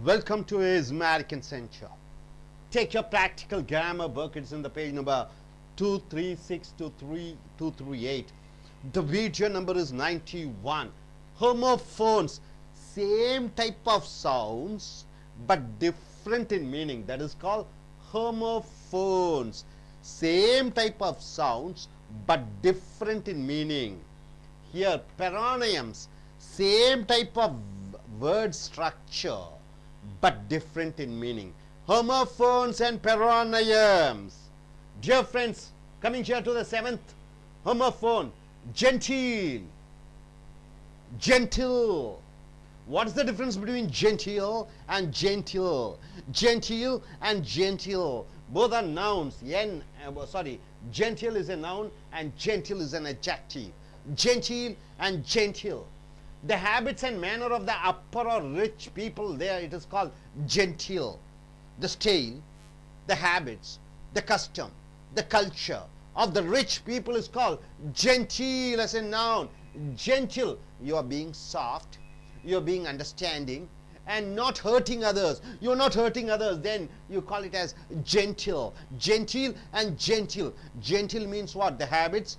Welcome to his American Center. Take your practical grammar book. It's in the page number 236 to 238. The video number is 91. Homophones, same type of sounds but different in meaning. That is called homophones. Same type of sounds but different in meaning. Here, paronyms, same type of word structure but different in meaning. Homophones and paronyms. Dear friends, coming here to the seventh homophone, genteel. Gentle. What is the difference between genteel and gentle? Genteel and gentle, both are nouns. Genteel is a noun and gentle is an adjective. Genteel and gentle. The habits and manner of the upper or rich people, there it is called genteel. The style, the habits, the custom, the culture of the rich people is called genteel as a noun. Gentle, you are being soft, you are being understanding and not hurting others. You are not hurting others, then you call it as gentle. Genteel and gentle. Gentle means what? The habits,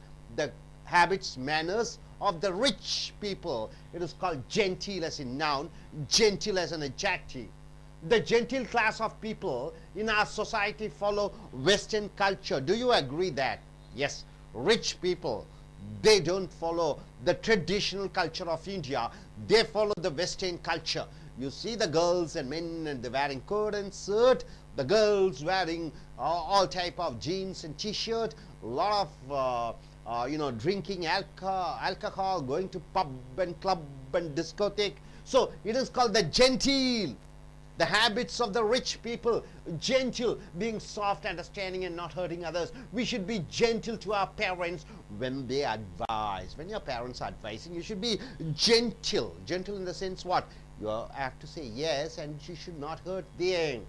manners of the rich people. It is called genteel as a noun, gentle as an adjective. The genteel class of people in our society follow Western culture. Do you agree that? Yes, rich people, they don't follow the traditional culture of India. They follow the Western culture. You see the girls and men, and they're wearing coat and shirt. The girls wearing all type of jeans and t-shirt. A lot of drinking alcohol, going to pub and club and discotheque. So it is called the genteel. The habits of the rich people, gentle, being soft, understanding and not hurting others. We should be gentle to our parents when they advise. When your parents are advising, you should be gentle. Gentle in the sense what? You have to say yes and you should not hurt them.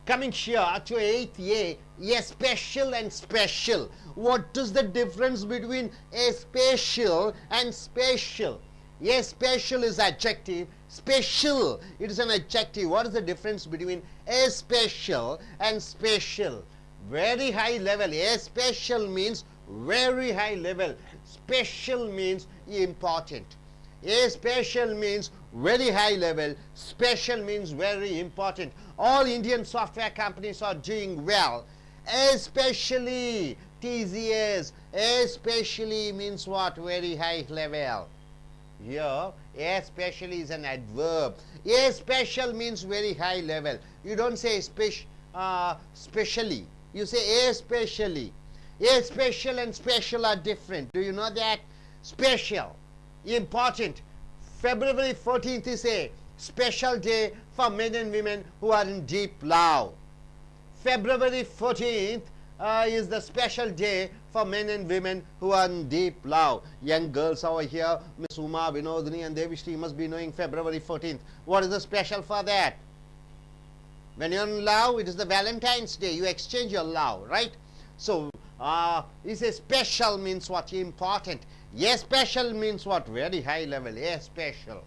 Coming here to 8th A, special and special. What is the difference between a special and special? A special is adjective. Special, it is an adjective. What is the difference between a special and special? Very high level. A special means very high level. Special means important. A special means very high level. Special means very important. All Indian software companies are doing well. Especially TCS. Especially means what? Very high level. Here, especially is an adverb. A special means very high level. You don't say specially. You say especially. A special and special are different. Do you know that? Special, important. February 14th is a special day for men and women who are in deep love. February 14th is the special day for men and women who are in deep love. Young girls over here, Miss Uma, Vinodini and Devishri must be knowing February 14th. What is the special for that? When you're in love, it is the Valentine's Day. You exchange your love, right? So, it's a special means what? Important. A special means what? Very high level. A special.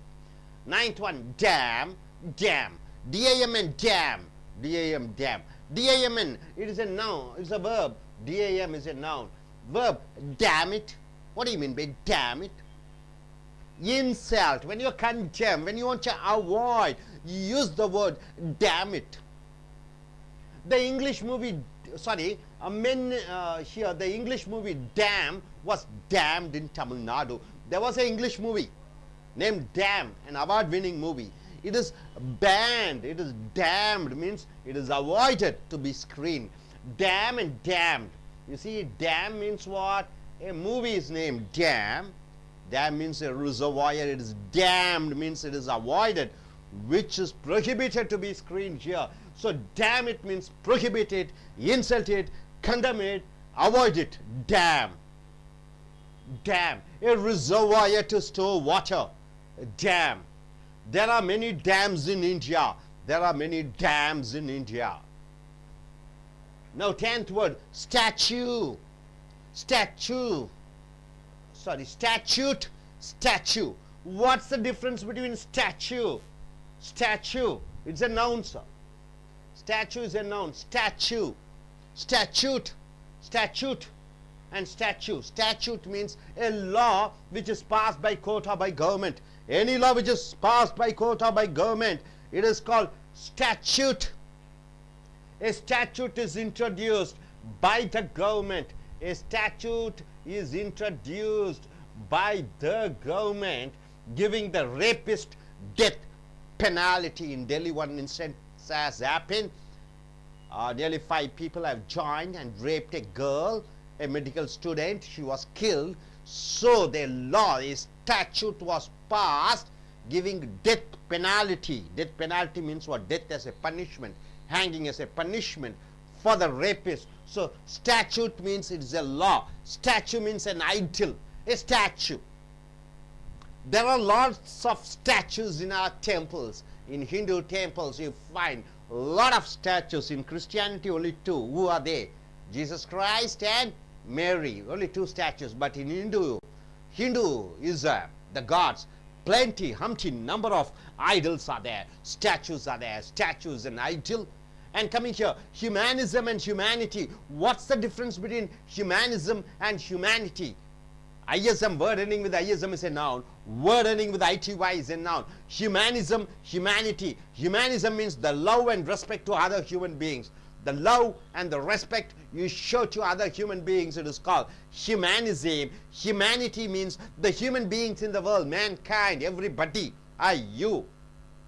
9th one, damn, damn. D-A-M-N, damn. D-A-M, damn. D-A-M-N, it is a noun, it's a verb. D-A-M is a noun. Verb, damn it. What do you mean by damn it? Insult, when you condemn, when you want to avoid, you use the word damn it. The English movie, the English movie Damn was damned in Tamil Nadu. There was an English movie named Damn, an award-winning movie. It is banned, it is damned, means it is avoided to be screened. Damn and damned. You see, damn means what? A movie is named Damn. Damn means a reservoir. It is damned means it is avoided, which is prohibited to be screened here. So damn it means prohibited, insulted, condemn it, avoid it. Damn. Dam. A reservoir to store water. Dam. There are many dams in India. There are many dams in India. Now 10th word, statue. Statue. Sorry, statute, statue. What's the difference between statue? Statue, it's a noun, sir. Statue is a noun. Statue, statute, statute, and statute. Statute means a law which is passed by court or by government. Any law which is passed by court or by government, it is called statute. A statute is introduced by the government. A statute is introduced by the government giving the rapist death penalty. In Delhi, one instance has happened. Nearly 5 people have joined and raped a girl, a medical student. She was killed. So the law, a statute was passed giving death penalty. Death penalty means what? Death as a punishment, hanging as a punishment for the rapist. So statute means it is a law. Statue means an idol, a statue. There are lots of statues in our temples. In Hindu temples you find a lot of statues. In Christianity only 2. Who are they? Jesus Christ and Mary. Only 2 statues. But in Hinduism, the gods, plenty, humpty number of idols are there. Statues are there. Statues and idol. And coming here, humanism and humanity. What's the difference between humanism and humanity? ISM, word ending with ISM is a noun. Word ending with ITY is a noun. Humanism, humanity. Humanism means the love and respect to other human beings. The love and the respect you show to other human beings, it is called humanism. Humanity means the human beings in the world, mankind, everybody. You,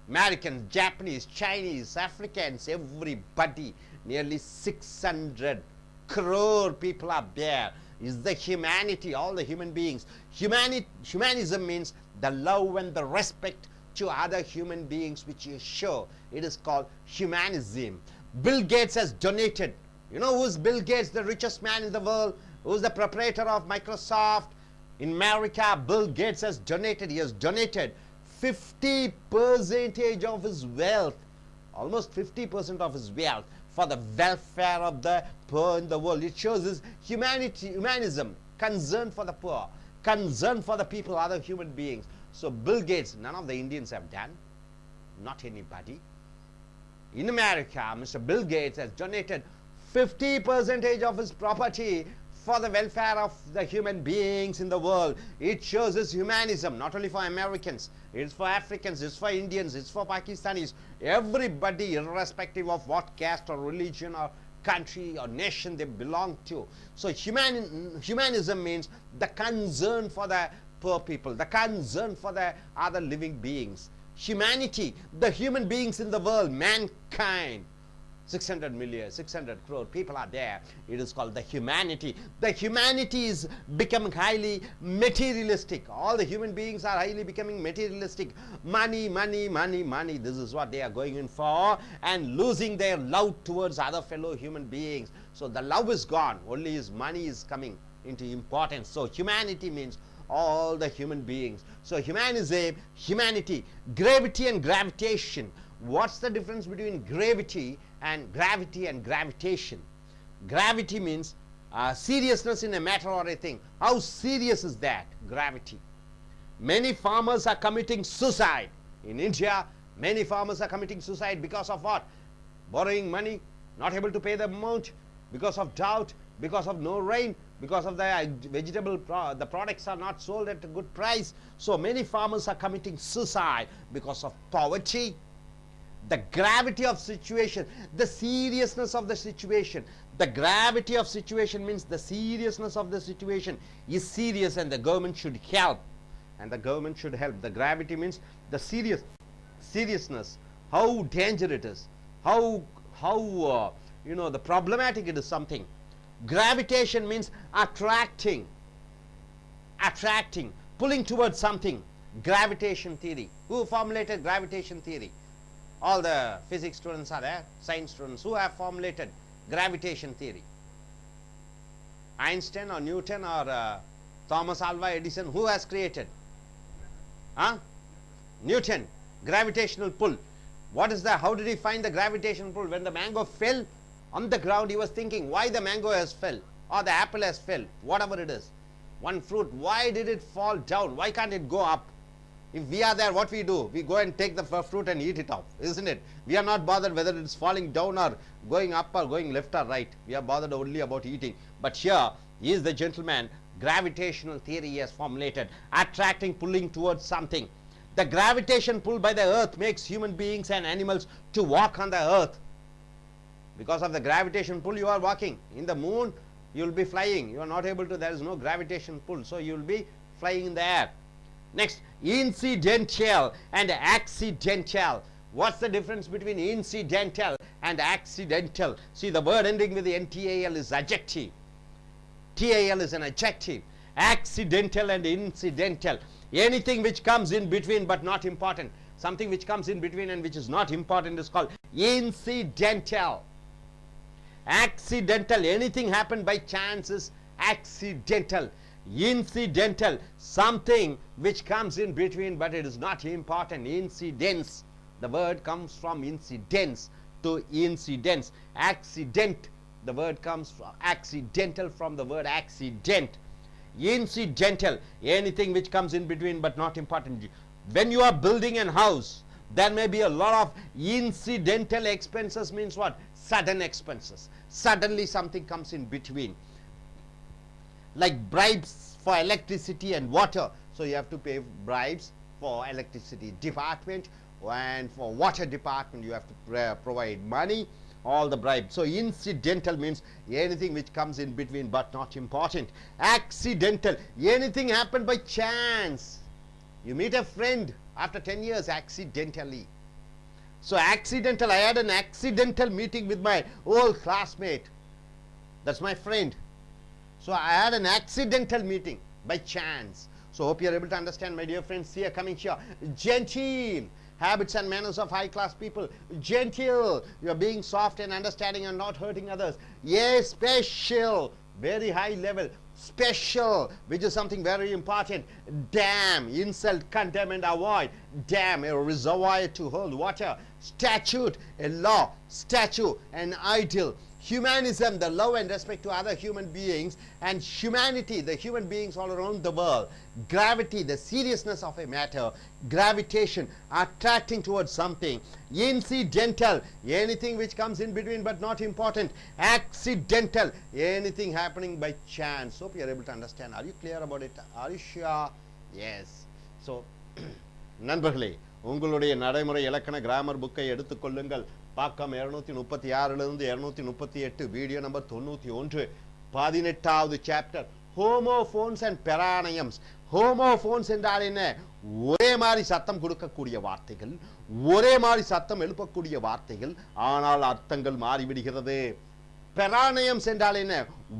Americans, Japanese, Chinese, Africans, everybody. Nearly 600 crore people are there. Is the humanity, all the human beings. Humanism means the love and the respect to other human beings which you show. It is called humanism. Bill Gates has donated. You know who's Bill Gates, the richest man in the world? Who's the proprietor of Microsoft? In America, Bill Gates has donated. He has donated 50% of his wealth, almost 50% of his wealth, for the welfare of the poor in the world. It shows his humanism, concern for the poor, concern for the people, other human beings. So Bill Gates, none of the Indians have done, not anybody. In America, Mr. Bill Gates has donated 50% of his property for the welfare of the human beings in the world. It shows his humanism, not only for Americans, it's for Africans, it's for Indians, it's for Pakistanis, everybody, irrespective of what caste or religion or country or nation they belong to. So humanism means the concern for the poor people, the concern for the other living beings. Humanity, the human beings in the world, mankind. 600 million, 600 crore people are there. It is called the humanity. The humanity is becoming highly materialistic. All the human beings are highly becoming materialistic. Money, money, money, money. This is what they are going in for, and losing their love towards other fellow human beings. So the love is gone. Only his money is coming into importance. So humanity means all the human beings. So humanism, humanity, gravity and gravitation. What's the difference between gravity and gravitation? Gravity means seriousness in a matter or a thing. How serious is that? Gravity. Many farmers are committing suicide. In India, many farmers are committing suicide because of what? Borrowing money, not able to pay the amount, because of drought, because of no rain, because of the the products are not sold at a good price. So many farmers are committing suicide because of poverty. The gravity of situation, the seriousness of the situation. The gravity of situation means the seriousness of the situation is serious, and the government should help. And the government should help. The gravity means the seriousness, how dangerous it is, how the problematic it is something. Gravitation means attracting, pulling towards something. Gravitation theory. Who formulated gravitation theory? All the physics students are there, science students. Who have formulated gravitation theory? Einstein or Newton or Thomas Alva Edison? Who has created? Newton. Gravitational pull. What is that? How did he find the gravitational pull? When the mango fell on the ground, he was thinking why the mango has fell, or the apple has fell, whatever it is. One fruit, why did it fall down? Why can't it go up? If we are there, what we do? We go and take the fruit and eat it off, isn't it? We are not bothered whether it is falling down or going up or going left or right. We are bothered only about eating. But here is the gentleman. Gravitational theory he has formulated, attracting, pulling towards something. The gravitation pull by the earth makes human beings and animals to walk on the earth. Because of the gravitation pull, you are walking. In the moon, you will be flying. You are not able to, there is no gravitation pull, so you will be flying in the air. Next, incidental and accidental. What's the difference between incidental and accidental? See, the word ending with the NTAL is adjective. TAL is an adjective. Accidental and incidental. Anything which comes in between but not important. Something which comes in between and which is not important is called incidental. Accidental. Anything happened by chance is accidental. Incidental. Something which comes in between but it is not important. Incidents. The word comes from incidents to incidents. Accident. The word comes from accidental from the word accident. Incidental. Anything which comes in between but not important. When you are building a house, there may be a lot of incidental expenses. Means what? Sudden expenses. Suddenly something comes in between. Like bribes for electricity and water. So you have to pay bribes for electricity department, and for water department you have to provide money. All the bribes. So incidental means anything which comes in between but not important. Accidental. Anything happened by chance. You meet a friend after 10 years accidentally. So accidental. I had an accidental meeting with my old classmate. That's my friend. So I had an accidental meeting by chance. So hope you are able to understand, my dear friends. Here, coming here. Genteel. Habits and manners of high class people. Gentle. You are being soft and understanding and not hurting others. Yes, special. Very high level. Special, which is something very important. Dam. Insult, condemn and avoid. Dam, a reservoir to hold water. Statute, a law. Statue, an ideal. Humanism, the love and respect to other human beings, and humanity, the human beings all around the world. Gravity, the seriousness of a matter. Gravitation, attracting towards something. Incidental, anything which comes in between but not important. Accidental, anything happening by chance. Hope you are able to understand. Are you clear about it? Are you sure? Yes. So, நண்பர்களே, உங்களுடைய நடைமுறை இலக்கண grammar புக்கை எடுத்துக்கொள்ளுங்கள். பக்கம் 236 238, video number 91, 18வது chapter. Homophones and paronyms. Homophones என்றால் என்ன? ஒரே மாதிரி சத்தம் கொடுக்கக்கூடிய வார்த்தைகள், ஒரே மாதிரி சத்தம் எழுப்பக்கூடிய வார்த்தைகள், ஆனால் அர்த்தங்கள் மாறிவிடுகிறது. பெரானயம்ஸ் என்றால் என்ன?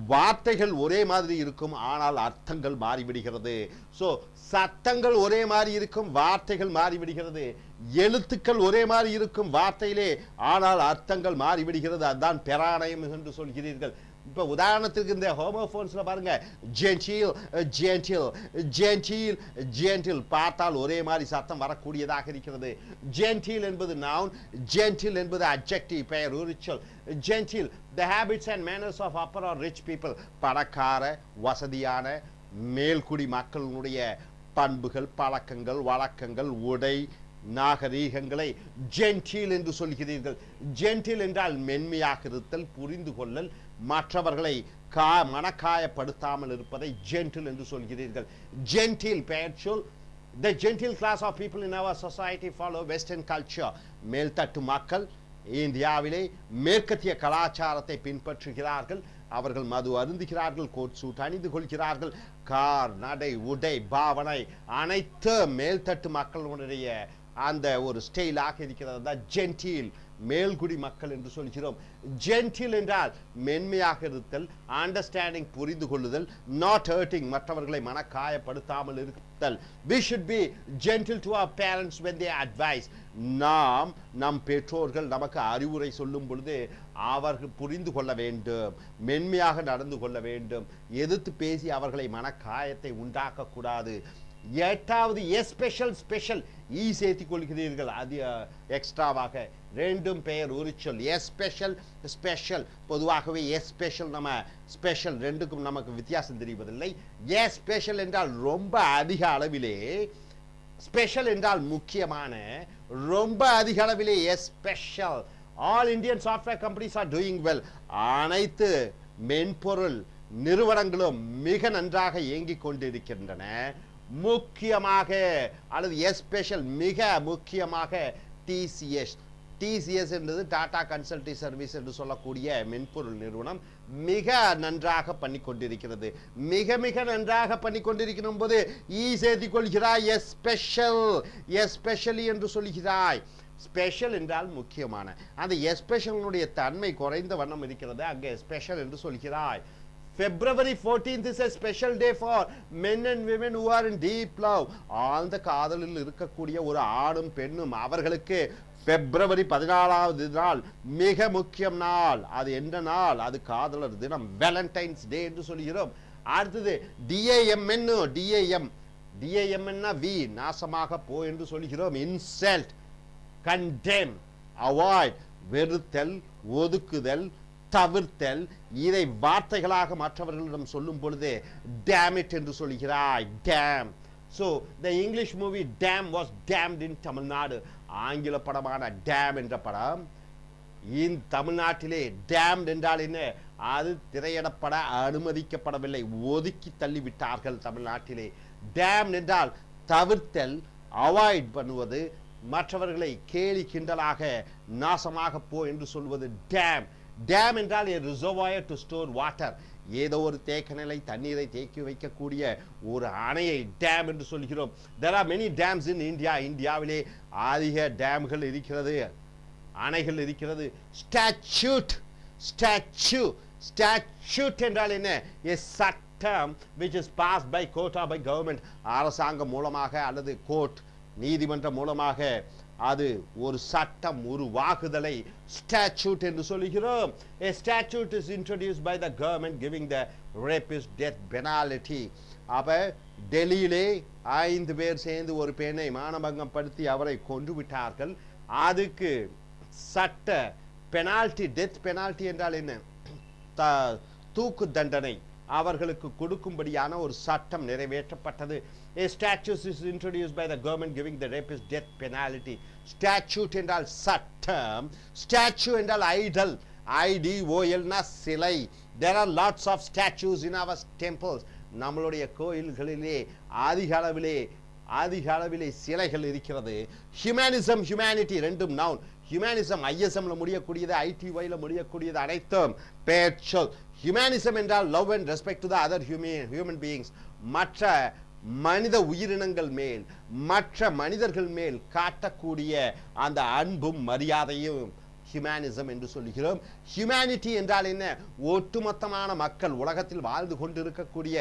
வார்த்தைகள் ஒரே மாதிரி இருக்கும், ஆனால் அர்த்தங்கள் மாறிவிடுகிறது. ஸோ சத்தங்கள் ஒரே மாதிரி இருக்கும், வார்த்தைகள் மாறிவிடுகிறது. எழுத்துக்கள் ஒரே மாதிரி இருக்கும் வார்த்தையிலே, ஆனால் அர்த்தங்கள் மாறிவிடுகிறது. அதுதான் பெரானயம் என்று சொல்கிறீர்கள். இப்போ உதாரணத்துக்கு இந்த ஹோமோஃபோன்ஸ்ல பாருங்க, ஜென்டில் ஜென்டில் ஜென்டில் ஜென்டில் பார்த்தால் ஒரே மாதிரி சத்தம் வரக்கூடியதாக இருக்கிறது. ஜென்டில் என்பது நவுன், ஜென்டில் என்பது அட்ஜெக்டிவ், பெயர் உரிச்சொல். Gentle, the habits and manners of upper or rich people. பணக்கார, வசதியான, மேல்குடி மக்களுடைய பண்புகள், பழக்கங்கள், வழக்கங்கள், உடை, நாகரீகங்களை ஜென்டில் என்று சொல்கிறீர்கள். ஜென்டில் என்றால் மென்மையாக இருத்தல், புரிந்து கொள்ளல், மற்றவர்களை மனக்காயப்படுத்தாமல் இருப்பதை ஜென்டில் என்று சொல்கிறீர்கள். ஜென்டில் பெயர் சொல். The gentle class of people in our society follow Western culture. மேல்தட்டு மக்கள் இந்தியாவிலே மேற்கத்திய கலாச்சாரத்தை பின்பற்றுகிறார்கள். அவர்கள் மது அருந்துகிறார்கள், கோட் சூட் அணிந்து கொள்கிறார்கள். கார், நடை, உடை, பாவனை அனைத்து மேல்தட்டு மக்களுடைய அந்த ஒரு ஸ்டைலாக இருக்கிறது. தான் ஜென்டில், மேல்குடி மக்கள் என்று சொல்கிறோம். ஜென்டில் என்றால் மென்மையாக இருத்தல், அண்டர்ஸ்டாண்டிங், புரிந்து கொள்ளுதல், நாட் ஹர்ட்டிங், மற்றவர்களை மனக்காயப்படுத்தாமல் இருத்தல். We should be gentle to our parents when they advise. நாம் நம் பெற்றோர்கள் நமக்கு அறிவுரை சொல்லும் பொழுது அவர்கள் புரிந்து கொள்ள வேண்டும், மென்மையாக நடந்து கொள்ள வேண்டும், எதிர்த்து பேசி அவர்களை மனக்காயத்தை உண்டாக்க கூடாது. எட்டாவது எஸ்பெஷல், ஸ்பெஷல் ஈ சேர்த்திக் கொள்கிறீர்கள், அது எக்ஸ்ட்ராவாக. ரெண்டும் பெயர் உரிச்சொல். Especial, special. பொதுவாகவே எஸ்பெஷல், நம்ம ஸ்பெஷல் ரெண்டுக்கும் நமக்கு வித்தியாசம் தெரிவதில்லை. எஸ்பெஷல் என்றால் ரொம்ப அதிக அளவிலே ஸ்பெஷல் என்றால் முக்கியமான, ரொம்ப அதிக அளவிலே special. All Indian software companies are doing well. அனைத்து மென்பொருள் நிறுவனங்களும் மிக நன்றாக இயங்கிக் கொண்டிருக்கின்றன. முக்கியமாக அல்லது எஸ்பெஷல் மிக முக்கியமாக டிசிஎஸ் என்பது டாடா கன்சல்டி சர்வீஸ் என்று சொல்லக்கூடிய மென்பொருள் நிறுவனம் மிக நன்றாக பண்ணி கொண்டிருக்கிறது. மிக மிக நன்றாக பண்ணி கொண்டிருக்கிற போது சேர்த்துக் கொள்கிறாய் எஸ்பெஷலி என்று சொல்கிறாய். ஸ்பெஷல் என்றால் முக்கியமான, அந்த எஸ்பெஷலுடைய தன்மை குறைந்த வண்ணம் இருக்கிறது, அங்கே ஸ்பெஷல் என்று சொல்கிறாய். February 14th is a special day for men and women who are in deep love. ஆழ்ந்த காதலில் இருக்கக்கூடிய ஒரு ஆணும் பெண்ணும் அவர்களுக்கு பிப்ரவரி 14வது நாள் மிக முக்கியம் நாள். அது என்ன நாள்? அது காதலர் தினம், வேலண்டைன்ஸ் டே என்று சொல்கிறோம். அடுத்தது டிஏஎம் வி நாசமாக போ என்று சொல்கிறோம். இன்சல்ட், கண்டெம், அவாய்ட், வெறுத்தல், ஒதுக்குதல், தவிர்த்தல். இதை வார்த்தைகளாக மற்றவர்களிடம் சொல்லும் பொழுது டேம் இட் என்று சொல்கிறாய். Dam. So the English movie Damn was damned in Tamil Nadu. ஆங்கில படமான டேம் என்ற படம் தமிழ்நாட்டிலே டேம்ட் என்றால் என்ன? அது திரையிடப்பட அனுமதிக்கப்படவில்லை, ஒதுக்கி தள்ளிவிட்டார்கள் தமிழ்நாட்டிலே. டேம் என்றால் தவிர்த்தல், அவாய்ட் பண்ணுவது, மற்றவர்களை கேலி கிண்டலாக நாசமாக போ என்று சொல்வது டேம். டேம் என்றால் a reservoir to store water. ஏதோ ஒரு தேக்க நிலை தண்ணீரை தேக்கி வைக்கக்கூடிய ஒரு அணையை டேம் என்று சொல்கிறோம். There are many dams in India. இந்தியாவிலே அதிக டேம்கள் இருக்கிறது, அணைகள் இருக்கிறது. ஸ்டாட்யூட் என்றால் என்ன? a சட்டம் which is passed by court or by government. அரசாங்கம் மூலமாக அல்லது கோர்ட் நீதிமன்றம் மூலமாக அது ஒரு சட்டம் உருவாக்குதலை ஸ்டாட்யூட் என்று சொல்கிறோம். A statute is introduced by the government giving the rapist death penalty. அப்ப டெல்லியிலே 5 பேர் சேர்ந்து ஒரு பெண்ணை மானபங்கம் படுத்தி அவரை கொன்று விட்டார்கள். அதுக்கு சட்ட பெனால்டி, டெத் பெனால்டி என்றால் என்ன? தூக்கு தண்டனை அவர்களுக்கு கொடுக்கும்படியான ஒரு சட்டம் நிறைவேற்றப்பட்டது. A statute is introduced by the government giving the rapist death penalty. Statute என்றால் சட்டம், statue என்றால் idol, IDOL னா சிலை. There are lots of statues in our temples. நம்மளுடைய கோயில்களிலே அதிக அளவிலே சிலைகள் இருக்கிறது. Humanism, humanity ரெண்டும் நவுன். ஹியூமனிசம் ஐஎஸ்எம்ல முடியக்கூடியது, ஐடிஒய்ல முடியக்கூடியது அனைத்தும் பெயர்ச்சொல். ஹியூமனிசம் என்றால் love and respect to the other human beings. மற்ற மனித உயிரினங்கள் மேல், மற்ற மனிதர்கள் மேல் காட்டக்கூடிய அந்த அன்பும் மரியாதையும் ஹியூமனிசம் என்று சொல்கிறோம். ஹியூமனிட்டி என்றால் என்ன? ஒட்டுமொத்தமான மக்கள் உலகத்தில் வாழ்ந்து கொண்டிருக்கக்கூடிய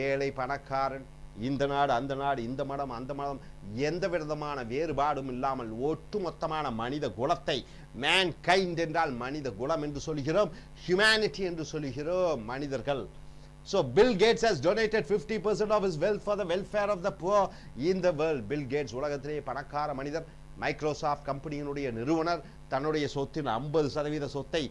ஏழை பணக்காரன், இந்த நாடு அந்த நாடு, இந்த மதம் அந்த மதம், எந்த விதமான வேறுபாடும் இல்லாமல் ஒட்டுமொத்தமான மனித குலத்தை, மேன் கைண்ட் என்றால் மனித குலம் என்று சொல்கிறோம், ஹியூமனிட்டி என்று சொல்கிறோம், மனிதர்கள். So Bill Gates has donated 50% of his wealth for the welfare of the poor in the world. Bill Gates உலகத்திலே பணக்கார மனிதர். மைக்ரோசாஃப்ட் கம்பெனியினுடைய நிறுவனர் தன்னுடைய சொத்தின் 50% சொத்தை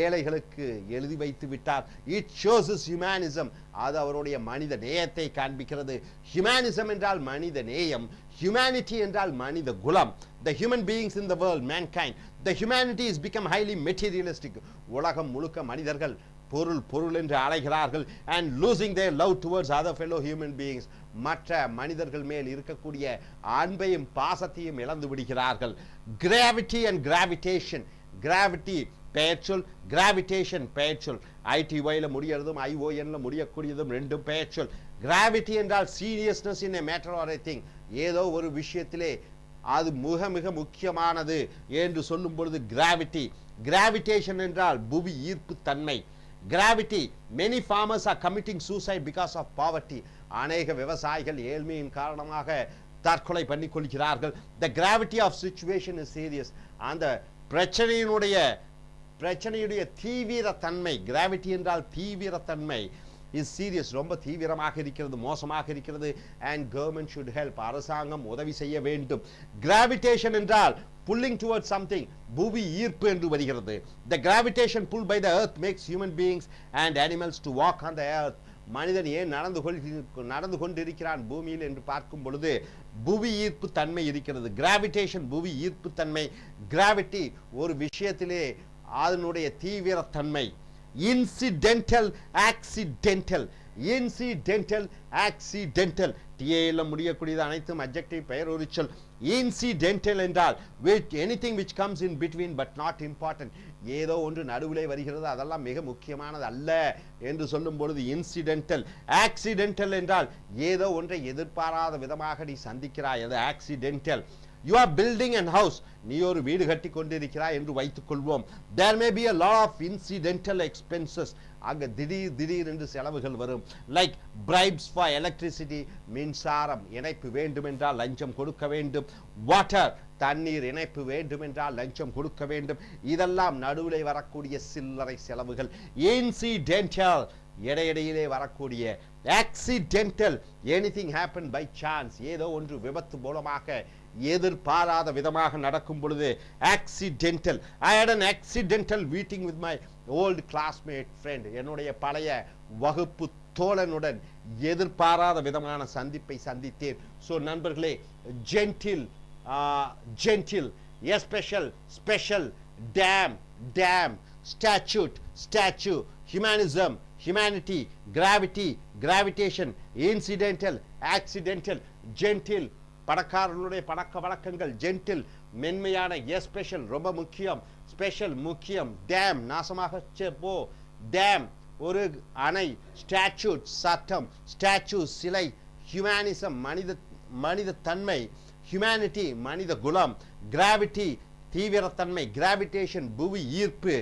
ஏழைகளுக்கு எழுதி வைத்து விட்டார். It shows his humanism. அது அவருடைய மனித நேயத்தை காண்பிக்கிறது. Humanism என்றால் மனித நேயம், humanity என்றால் மனித குலம். The human beings in the world, mankind, the humanity has become highly materialistic. உலகம் முழுக்க மனிதர்கள் பொருள் என்று அழைகிறார்கள். and losing their love towards other fellow human beings. மற்ற மனிதர்கள் மேல் இருக்கக்கூடிய அன்பையும் பாசத்தையும் இழந்து விடுகிறார்கள். gravity and gravitation. gravity பெயர்ச்சொல், கிராவிடேஷன் பெயர்ச்சொல். ஐடிஒய்ல முடியறதும் ஐஓஎன்ல முடியக்கூடியதும் ரெண்டும் பெயர்ச்சொல். கிராவிட்டி என்றால் seriousness in a matter or a thing. ஏதோ ஒரு விஷயத்திலே அது மிக மிக முக்கியமானது என்று சொல்லும் பொழுது கிராவிட்டி. கிராவிடேஷன் என்றால் புவி ஈர்ப்பு தன்மை. Gravity. Many farmers are committing suicide because of poverty. அநேக விவசாயிகள் ஏழ்மையின் காரணமாக தற்கொலை பண்ணி கொள்கிறார்கள். The gravity of situation is serious. அந்த பிரச்சனையுடைய தீவிர தன்மை, கிராவிட்டி என்றால் தீவிர தன்மை, is serious, ரொம்ப தீவிரமாக இருக்கிறது, மோசமாக இருக்கிறது. and government should help. அரசாங்கம் உதவி செய்ய வேண்டும். Gravitation என்றால் pulling towards something, புவி ஈர்ப்பு என்று வருகிறது. The gravitation pulled by the earth makes human beings and animals to walk on the earth. மனிதன் ஏன் நடந்து கொண்டிருக்கிறான் பூமியில் என்று பார்க்கும் பொழுது புவி ஈர்ப்பு தன்மை இருக்கிறது. கிராவிடேஷன், புவி ஈர்ப்பு தன்மை, கிராவிட்டி ஒரு விஷயத்திலே அதனுடைய தீவிரத்தன்மை. இன்சிடென்டல் ஆக்சிடென்டல், இன்சிடென்டல் ஆக்சிடென்டல், டிஏல முடியக்கூடியது அனைத்தும் அட்ஜெக்டிவ், பெயர் உரிச்சொல். இன்சிடென்டல் என்றால் anything which comes in between but not important, ஏதோ ஒன்று நடுவிலே வருகிறது அதெல்லாம் மிக முக்கியமானது அல்ல என்று சொல்லும் பொழுது இன்சிடென்டல். ஆக்சிடென்டல் என்றால் ஏதோ ஒன்றை எதிர்பாராத விதமாக நீ சந்திக்கிறாய், அது accidental. You are building a house, நீ ஒரு வீடு கட்டி கொண்டிருக்கிறாய் என்று வைத்துக் கொள்வோம். There may be a lot of incidental expenses, அங்க திடீர் என்று செலவுகள் வரும். Like bribes for electricity, மின்சாரம் இணைப்பு வேண்டும் என்றால் லஞ்சம் கொடுக்க வேண்டும். Water, தண்ணீர் இணைப்பு வேண்டும் என்றால் லஞ்சம் கொடுக்க வேண்டும். இதெல்லாம் நடுவிலே வரக்கூடிய சில்லறை செலவுகள். Incidental, இடையிடையிலே வரக்கூடிய. Accidental, anything happened by chance, ஏதோ ஒன்று விபத்து மூலமாக எதிர்பாராத விதமாக நடக்கும் பொழுது accidental. I had an accidental meeting with my old classmate friend, என்னுடைய பழைய வகுப்பு தோழனுடன் எதிர்பாராத விதமான சந்திப்பை சந்தித்தேன். ஸோ நண்பர்களே, gentle, gentle, special, special, dam, dam, statute, statue, humanism, humanity, gravity, gravitation, incidental, accidental, gentle, பணக்காரர்களுடைய பழக்க வழக்கங்கள், ஜென்டில் மென்மையான, எஸ்பெஷல் ரொம்ப முக்கியம், ஸ்பெஷல் முக்கியம், டேம் நாசமாக போ, டேம் ஒரு அணை, ஸ்டாச்சூட் சட்டம், ஸ்டாச்சு சிலை, ஹியூமனிசம் மனித தன்மை, ஹியூமனிட்டி மனித குலம், கிராவிட்டி தீவிரத்தன்மை, கிராவிடேஷன் புவி ஈர்ப்பு,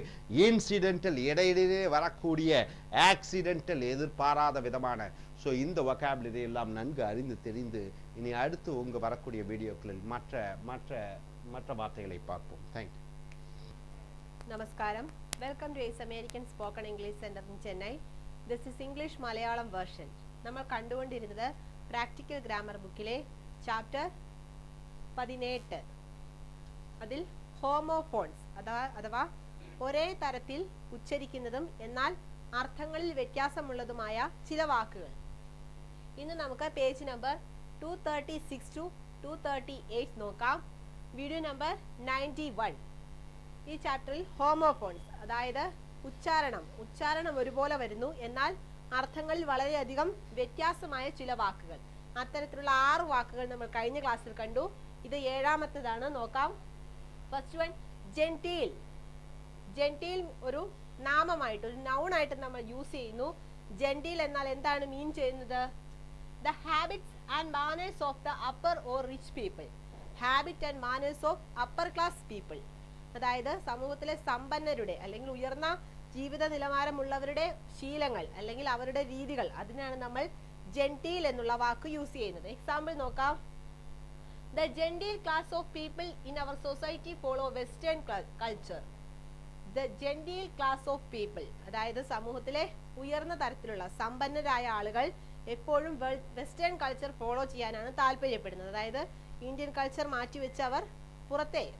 இன்சிடென்டல் இடையிடையே வரக்கூடிய, ஆக்சிடென்டல் எதிர்பாராத விதமான. ஸோ இந்த வொக்காபுலரி எல்லாம் நன்கு அறிந்து தெரிந்து இனி அடுத்து உங்க வரக்கூடிய வீடியோக்களில் மற்ற மற்ற மற்ற வார்த்தைகளை பார்ப்போம். Thank you. Namaskaram. Welcome to Ace American Spoken English Center in Chennai. This is English Malayalam version. നമ്മൾ കണ്ടുകൊണ്ടിരുന്നത് പ്രാക്ടിക്കൽ ഗ്രാമർ ബുക്കിലെ ചാപ്റ്റർ 18. അതിൽ ഹോമോഫോൺസ് അഥവാ ഒരേ തരത്തിൽ ഉച്ചരിക്കുന്നതും എന്നാൽ അർത്ഥങ്ങളിൽ വ്യത്യാസമുള്ളതുമായ ചില വാക്കുകൾ. ഇന്ന് നമുക്ക് പേജ് നമ്പർ 236 to 238 നോക്കാം. Video number 91. ഈ ചാപ്റ്ററിൽ ഹോമോഫോൺസ് അതായത് ഉച്ചാരണം ഒരുപോലെ വരുന്നു എന്നാൽ അർത്ഥങ്ങളിൽ വളരെയധികം വ്യത്യാസമായ ചില വാക്കുകൾ. അത്തരത്തിലുള്ള 6 വാക്കുകൾ നമ്മൾ കഴിഞ്ഞ ക്ലാസ്സിൽ കണ്ടു. ഇത് 7ാമത്തേതാണ്. നോക്കാം. First one, ജെന്റീൽ. ജെന്റീൽ ഒരു നാമമായിട്ട്, ഒരു നൗൺ ആയിട്ട് നമ്മൾ യൂസ് ചെയ്യുന്നു. ജെന്റീൽ എന്നാൽ എന്താണ് മീൻ ചെയ്യുന്നത്? The habits and manners of the upper or rich people. Habit and manners of upper class people, അതായത് സമൂഹത്തിലെ സമ്പന്നരുടെ അല്ലെങ്കിൽ ഉയർന്ന ജീവിത നിലവാരമുള്ളവരുടെ ശീലങ്ങൾ അല്ലെങ്കിൽ അവരുടെ രീതികൾ, അതിനാണ് നമ്മൾ ജെന്റീൽ എന്നുള്ള വാക്ക് യൂസ് ചെയ്യുന്നത്. എക്സാമ്പിൾ നോക്കാം. The genteel class of people in our society follow Western culture. The genteel class of people, അതായത് സമൂഹത്തിലെ ഉയർന്ന തരത്തിലുള്ള സമ്പന്നരായ ആളുകൾ എപ്പോഴും വെസ്റ്റേൺ കൾച്ചർ ഫോളോ ചെയ്യാനാണ് താല്പര്യപ്പെടുന്നത്. അതായത് ഇന്ത്യൻ കൾച്ചർ മാറ്റിവെച്ച് അവർ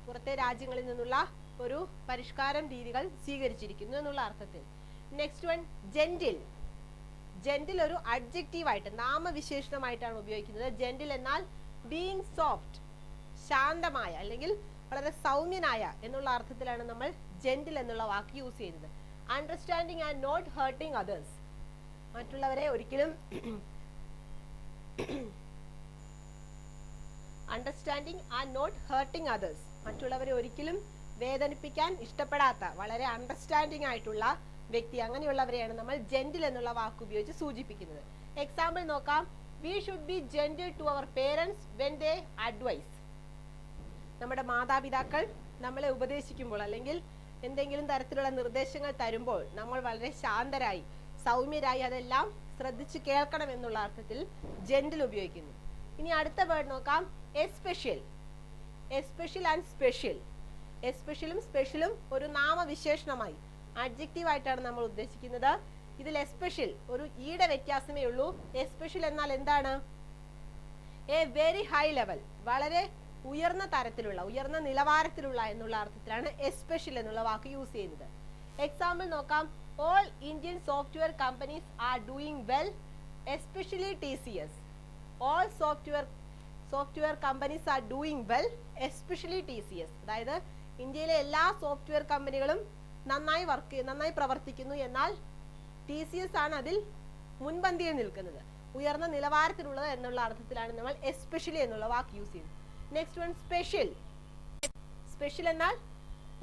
പുറത്തെ രാജ്യങ്ങളിൽ നിന്നുള്ള ഒരു പരിഷ്കാരം രീതികൾ സ്വീകരിച്ചിരിക്കുന്നു എന്നുള്ള അർത്ഥത്തിൽ. Next one, gentle. ജെന്റിൽ ഒരു അഡ്ജക്റ്റീവ് ആയിട്ട്, നാമവിശേഷണമായിട്ടാണ് ഉപയോഗിക്കുന്നത്. ജെന്റിൽ എന്നാൽ ബീയിങ് സോഫ്റ്റ്, ശാന്തമായ അല്ലെങ്കിൽ വളരെ സൗമ്യനായ എന്നുള്ള അർത്ഥത്തിലാണ് നമ്മൾ ജെന്റിൽ എന്നുള്ള വാക്ക് യൂസ് ചെയ്യുന്നത്. Understanding and not hurting others, മറ്റുള്ളവരെ ഒരിക്കലും understanding and not hurting others, മറ്റുള്ളവരെ ഒരിക്കലും വേദനിപ്പിക്കാൻ ഇഷ്ടപ്പെടാത്ത വളരെ അണ്ടർസ്റ്റാൻഡിങ് ആയിട്ടുള്ള വ്യക്തി, അങ്ങനെയുള്ളവരെയാണ് നമ്മൾ ജെന്റിൽ എന്നുള്ള വാക്ക് ഉപയോഗിച്ച് സൂചിപ്പിക്കുന്നത്. എക്സാമ്പിൾ നോക്കാം. We should be gentle to our parents when they advise. നമ്മുടെ മാതാപിതാക്കൾ നമ്മളെ ഉപദേശിക്കുമ്പോൾ അല്ലെങ്കിൽ എന്തെങ്കിലും തരത്തിലുള്ള നിർദ്ദേശങ്ങൾ തരുമ്പോൾ നമ്മൾ വളരെ ശാന്തരായി സൗമ്യരായി അതെല്ലാം ശ്രദ്ധിച്ച് കേൾക്കണം എന്നുള്ള അർത്ഥത്തിൽ ജെന്റിൽ ഉപയോഗിക്കുന്നു. ഇനി അടുത്ത വേർഡ് നോക്കാം. എസ്പെഷ്യൽ. Especial and special. എസ്പെഷ്യലും സ്പെഷ്യലും ഒരു നാമവിശേഷണമായി, അഡ്ജക്റ്റീവ് ആയിട്ടാണ് നമ്മൾ ഉദ്ദേശിക്കുന്നത്. ഇതിൽ എസ്പെഷ്യൽ ഒരു ഈടെ വ്യത്യാസമേ ഉള്ളൂ. എസ്പെഷ്യൽ എന്നാൽ എന്താണ്? എ വെരി ഹൈ ലെവൽ, വളരെ ഉയർന്ന തരത്തിലുള്ള, ഉയർന്ന നിലവാരത്തിലുള്ള എന്നുള്ള അർത്ഥത്തിലാണ് എസ്പെഷ്യൽ എന്നുള്ള വാക്ക് യൂസ് ചെയ്യുന്നത്. എക്സാമ്പിൾ നോക്കാം. All Indian software companies are doing well, especially TCS. All software companies are doing well, especially TCS. അതായത് ഇന്ത്യയിലെ എല്ലാ സോഫ്റ്റ്വെയർ കമ്പനികളും നന്നായി പ്രവർത്തിക്കുന്നു, എന്നാൽ TCS ആണ് അതിൽ മുൻപന്തിയിൽ നിൽക്കുന്നത്, ഉയർന്ന നിലവാരത്തിലുള്ളത് എന്നുള്ള അർത്ഥത്തിലാണ് നമ്മൾ എസ്പെഷ്യലി എന്നുള്ള വാക്ക് യൂസ് ചെയ്യുന്നത്. Next one special. സ്പെഷ്യൽ എന്നാൽ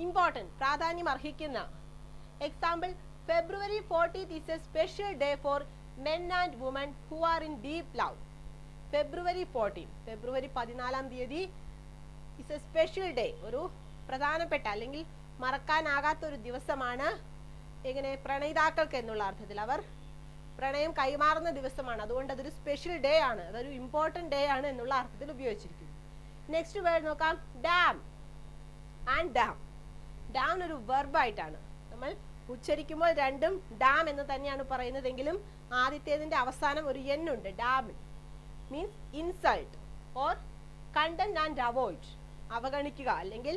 ഇമ്പോർട്ടൻറ്റ്, പ്രാധാന്യം അർഹിക്കുന്ന. Example, February 14th is a special day for men and women who are in deep love. February 14, ഫെബ്രുവരി 14-ാം തീയതി is a special day, ഒരു പ്രധാനപ്പെട്ട അല്ലെങ്കിൽ മറക്കാനാകാത്ത ഒരു ദിവസമാണ്. എങ്ങനെ? പ്രണയിതാക്കൾക്ക് എന്നുള്ള അർത്ഥത്തിൽ, അവർ പ്രണയം കൈമാറുന്ന ദിവസമാണ്, അതുകൊണ്ട് അതൊരു സ്പെഷ്യൽ ഡേ ആണ്, അതൊരു ഇമ്പോർട്ടൻറ്റ് ഡേ ആണ് എന്നുള്ള അർത്ഥത്തിൽ ഉപയോഗിച്ചിരിക്കുന്നു. നെക്സ്റ്റ് വേർഡ് നോക്കാം, ഡാം ആൻഡ് ഡാം. ഡാം ഒരു വെർബായിട്ടാണ്, നമ്മൾ ഉച്ചരിക്കുമ്പോൾ രണ്ടും ഡാം എന്ന് തന്നെയാണ് പറയുന്നതെങ്കിലും ആദ്യത്തേതിന്റെ അവസാനം ഒരു എൻ ഉണ്ട്. ഡാം മീൻസ് ഇൻസൾട്ട് ഓർ കണ്ടം ആൻഡ് അവോയ്ഡ്, അവഗണിക്കുക അല്ലെങ്കിൽ